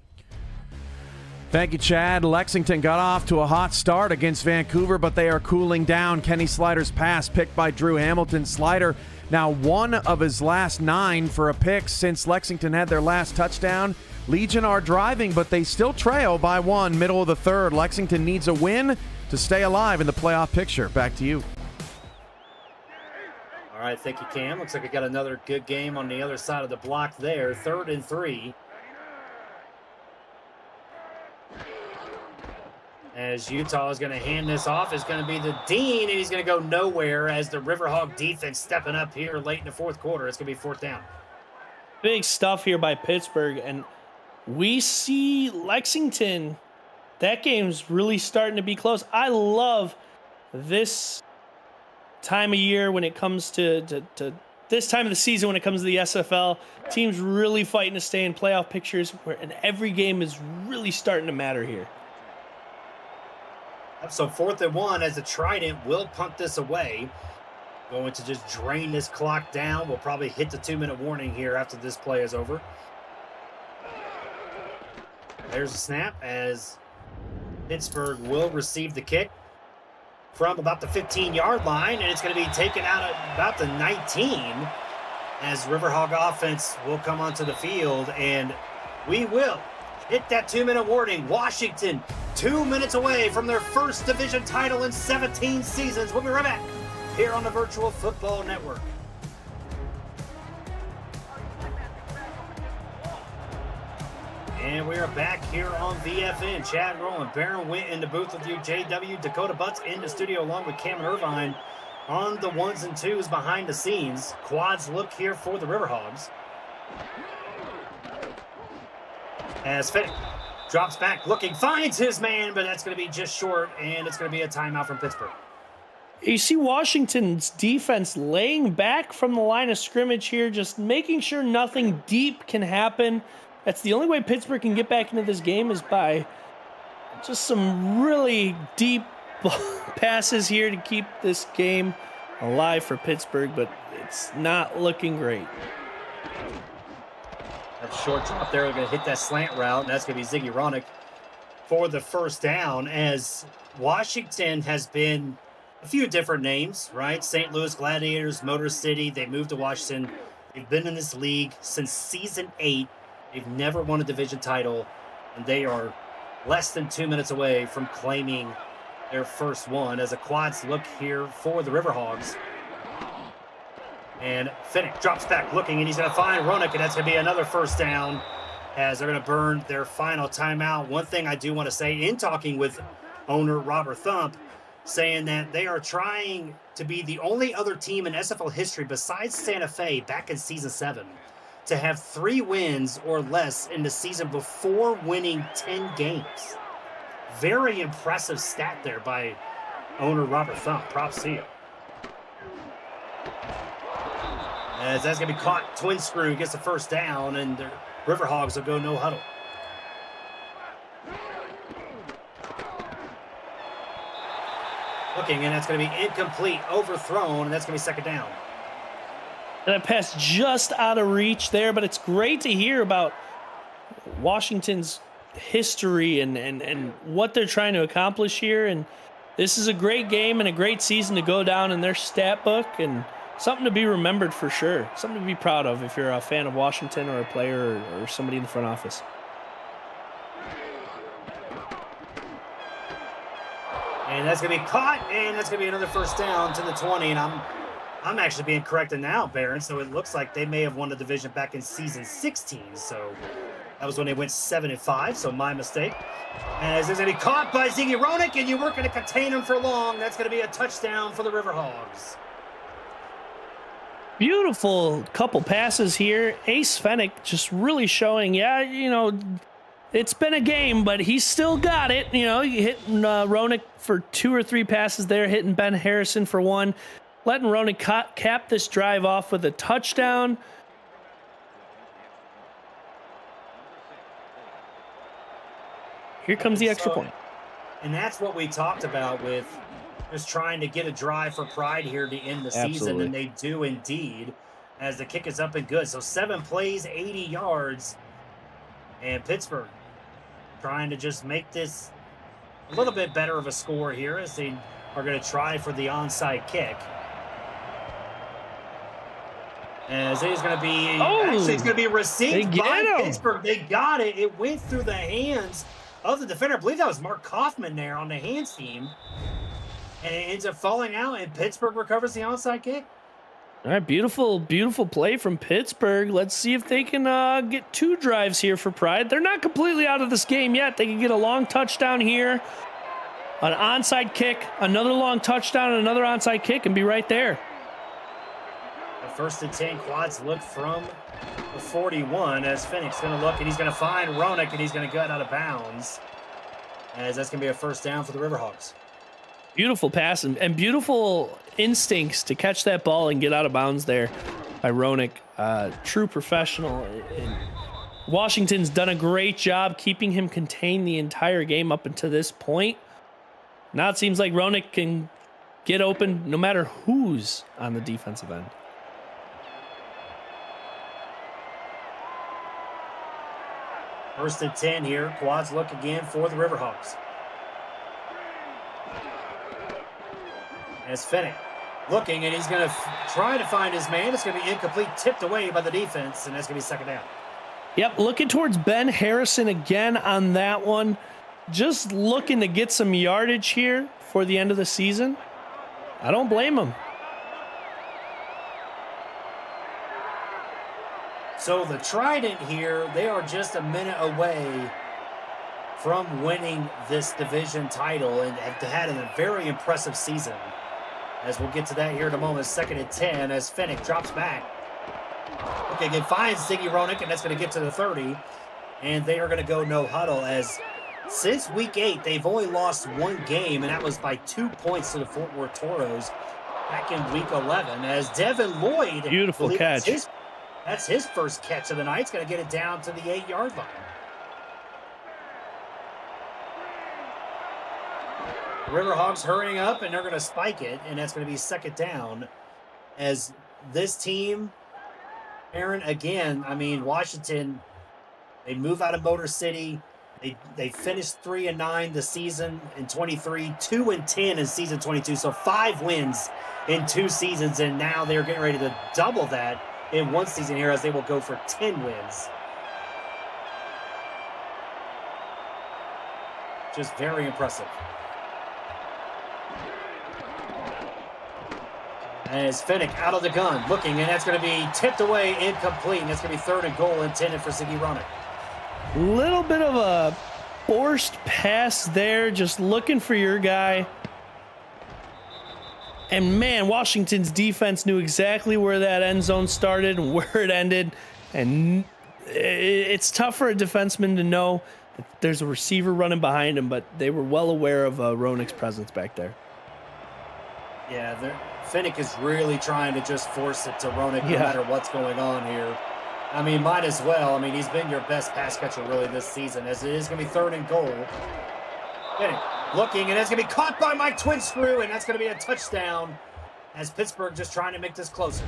Thank you, Chad. Lexington got off to a hot start against Vancouver, but they are cooling down. Kenny Slider's pass picked by Drew Hamilton. Slider now 1 of his last 9 for a pick since Lexington had their last touchdown. Legion are driving, but they still trail by 1, middle of the third. Lexington needs a win to stay alive in the playoff picture. Back to you. All right, thank you, Cam. Looks like we got another good game on the other side of the block there. 3rd and 3. As Utah is going to hand this off, it's going to be the Dean, and he's going to go nowhere as the Riverhawk defense stepping up here late in the 4th quarter. It's going to be 4th down. Big stuff here by Pittsburgh, and we see Lexington. That game's really starting to be close. I love this time of year when it comes to this time of the season when it comes to the SFL. Teams really fighting to stay in playoff pictures, and every game is really starting to matter here. So 4th and 1 as the Trident will punt this away. Going to just drain this clock down. We'll probably hit the 2-minute warning here after this play is over. There's a snap as Pittsburgh will receive the kick from about the 15-yard line, and it's going to be taken out at about the 19 as Riverhawk offense will come onto the field, and we will hit that 2-minute warning. Washington, 2 minutes away from their first division title in 17 seasons. We'll be right back here on the Virtual Football Network. And we are back here on VFN. Chad Rowland, Baron Wint in the booth with you. JW, Dakota Butts in the studio along with Cam Irvine on the 1s and 2s behind the scenes. Quads look here for the Riverhogs. As Fitting Drops back, looking, finds his man, but that's going to be just short, and it's going to be a timeout from Pittsburgh. You see Washington's defense laying back from the line of scrimmage here, just making sure nothing deep can happen. That's the only way Pittsburgh can get back into this game, is by just some really deep passes here to keep this game alive for Pittsburgh, but it's not looking great. That short drop there, they're going to hit that slant route, and that's going to be Ziggy Ronick for the first down, as Washington has been a few different names, right? St. Louis Gladiators, Motor City. They moved to Washington. They've been in this league since season 8. They've never won a division title, and they are less than 2 minutes away from claiming their first one, as the quads look here for the Riverhogs. And Finnick drops back looking, and he's going to find Ronick, and that's going to be another first down, as they're going to burn their final timeout. One thing I do want to say, in talking with owner Robert Thump, saying that they are trying to be the only other team in SFL history besides Santa Fe back in season 7 to have 3 wins or less in the season before winning 10 games. Very impressive stat there by owner Robert Thump. Props to you. As that's going to be caught, twin screw gets the first down, and the Riverhogs will go no huddle. Looking, and that's going to be incomplete, overthrown, and that's going to be second down. And that pass just out of reach there, but it's great to hear about Washington's history and what they're trying to accomplish here. And this is a great game and a great season to go down in their stat book, and something to be remembered for sure. Something to be proud of if you're a fan of Washington or a player or somebody in the front office. And that's going to be caught, and that's going to be another first down to the 20. And I'm actually being corrected now, Baron. So it looks like they may have won the division back in season 16. So that was when they went 7-5. So my mistake. As it's going to be caught by Ziggy Ronick, and you weren't going to contain him for long. That's going to be a touchdown for the Riverhogs. Beautiful couple passes here. Ace Fennick just really showing, it's been a game, but he's still got it. Hitting Ronick for 2 or 3 passes there, hitting Ben Harrison for 1, letting Ronick cap this drive off with a touchdown. Here comes the extra point. And that's what we talked about with just trying to get a drive for Pride here to end the season, and they do indeed, as the kick is up and good. So 7 plays, 80 yards, and Pittsburgh trying to just make this a little bit better of a score here, as they are going to try for the onside kick. As it is going to be, actually it's going to be received by Pittsburgh. They got it. It went through the hands of the defender. I believe that was Mark Kaufman there on the hands team. And it ends up falling out, and Pittsburgh recovers the onside kick. All right, beautiful play from Pittsburgh. Let's see if they can get 2 drives here for Pride. They're not completely out of this game yet. They can get a long touchdown here, an onside kick, another long touchdown, and another onside kick, and be right there. The 1st and 10, quads look from the 41, as Finnick's going to look, and he's going to find Ronick, and he's going to gut out of bounds, as that's going to be a first down for the Riverhogs. Beautiful pass and beautiful instincts to catch that ball and get out of bounds there by Ronick. True professional. And Washington's done a great job keeping him contained the entire game up until this point. Now it seems like Ronick can get open no matter who's on the defensive end. First and 10 here. Quads look again for the Riverhogs. As Finnick looking, and he's going to try to find his man. It's going to be incomplete, tipped away by the defense, and that's going to be second down. Yep, looking towards Ben Harrison again on that one. Just looking to get some yardage here for the end of the season. I don't blame him. So the Trident here, they are just a minute away from winning this division title and have had a very impressive season. As we'll get to that here in a moment. 2nd and 10 as Finnick drops back. Okay, again, finds Ziggy Ronick, and that's going to get to the 30. and they are going to go no huddle as since week 8, they've only lost one game, and that was by 2 points to the Fort Worth Toros back in week 11 as Devin Lloyd. Beautiful catch. That's his first catch of the night. He's going to get it down to the 8-yard line. Riverhawks hurrying up, and they're going to spike it, and that's going to be second down as this team, Aaron, again, I mean, Washington, they move out of Motor City. They finished 3-9 the season in 23, 2-10 in season 22, so 5 wins in 2 seasons, and now they're getting ready to double that in 1 season here as they will go for 10 wins. Just very impressive. As Finnick out of the gun, looking, and that's going to be tipped away, incomplete, and that's going to be 3rd and goal intended for Ziggy Ronick. Little bit of a forced pass there, just looking for your guy. And man, Washington's defense knew exactly where that end zone started and where it ended. And it's tough for a defenseman to know that there's a receiver running behind him, but they were well aware of Ronick's presence back there. Yeah, Finnick is really trying to just force it to Ronick no matter what's going on here. I mean, might as well. I mean, he's been your best pass catcher really this season, as it is going to be 3rd and goal. Finnick looking, and that's going to be caught by Mike Twinscrew, and that's going to be a touchdown as Pittsburgh just trying to make this closer.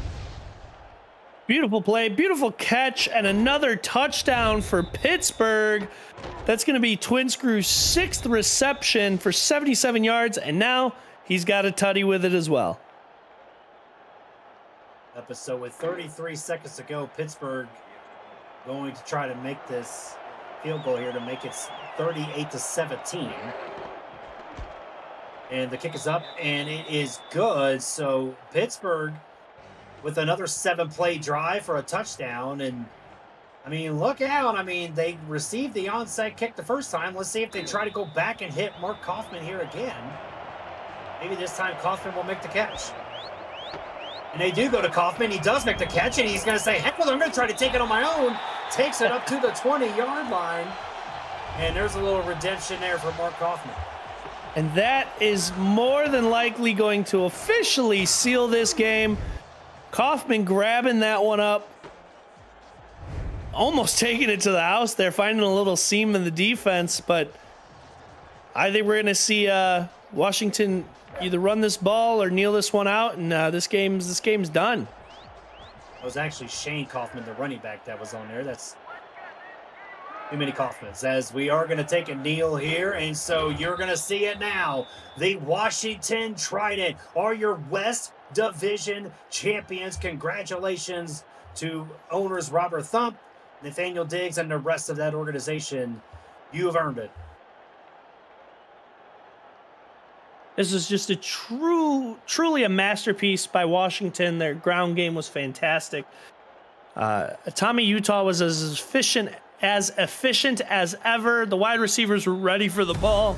Beautiful play, beautiful catch, and another touchdown for Pittsburgh. That's going to be Twinscrew's 6th reception for 77 yards, and now he's got a tutty with it as well. So with 33 seconds to go, Pittsburgh going to try to make this field goal here to make it 38-17. And the kick is up, and it is good. So Pittsburgh with another 7-play drive for a touchdown. And, I mean, look out. I mean, they received the onside kick the first time. Let's see if they try to go back and hit Mark Kaufman here again. Maybe this time Kaufman will make the catch. And they do go to Kaufman. He does make the catch, and he's going to say, heck with it, I'm going to try to take it on my own. Takes it up to the 20-yard line. And there's a little redemption there for Mark Kaufman. And that is more than likely going to officially seal this game. Kaufman grabbing that one up. Almost taking it to the house there, finding a little seam in the defense. But I think we're going to see Washington either run this ball or kneel this one out, and this game's done. It was actually Shane Kaufman, the running back, that was on there. That's too many Kaufmans, as we are going to take a kneel here, and so you're going to see it now. The Washington Trident are your West Division champions. Congratulations to owners Robert Thump, Nathaniel Diggs, and the rest of that organization. You have earned it. This is just a truly a masterpiece by Washington. Their ground game was fantastic. Tommy Utah was as efficient as ever. The wide receivers were ready for the ball.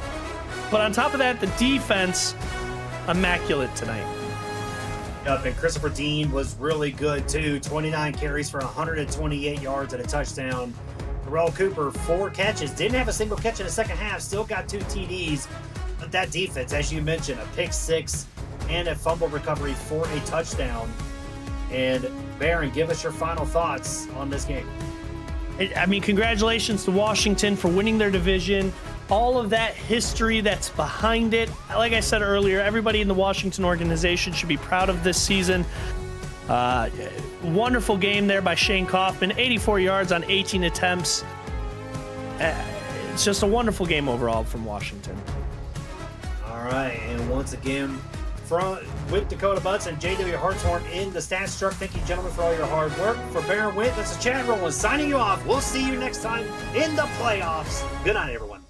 But on top of that, the defense, immaculate tonight. Yep, and Christopher Dean was really good too. 29 carries for 128 yards and a touchdown. Terrell Cooper, 4 catches. Didn't have a single catch in the second half. Still got 2 TDs. But that defense, as you mentioned, a pick 6 and a fumble recovery for a touchdown. And Baron, give us your final thoughts on this game. I mean, congratulations to Washington for winning their division. All of that history that's behind it. Like I said earlier, everybody in the Washington organization should be proud of this season. Wonderful game there by Shane Kaufman. 84 yards on 18 attempts. It's just a wonderful game overall from Washington. All right, and once again, with Dakota Butts and J.W. Hartshorn in the stats truck. Thank you, gentlemen, for all your hard work. For Baron Witt, that's a Chad Rowland signing you off. We'll see you next time in the playoffs. Good night, everyone.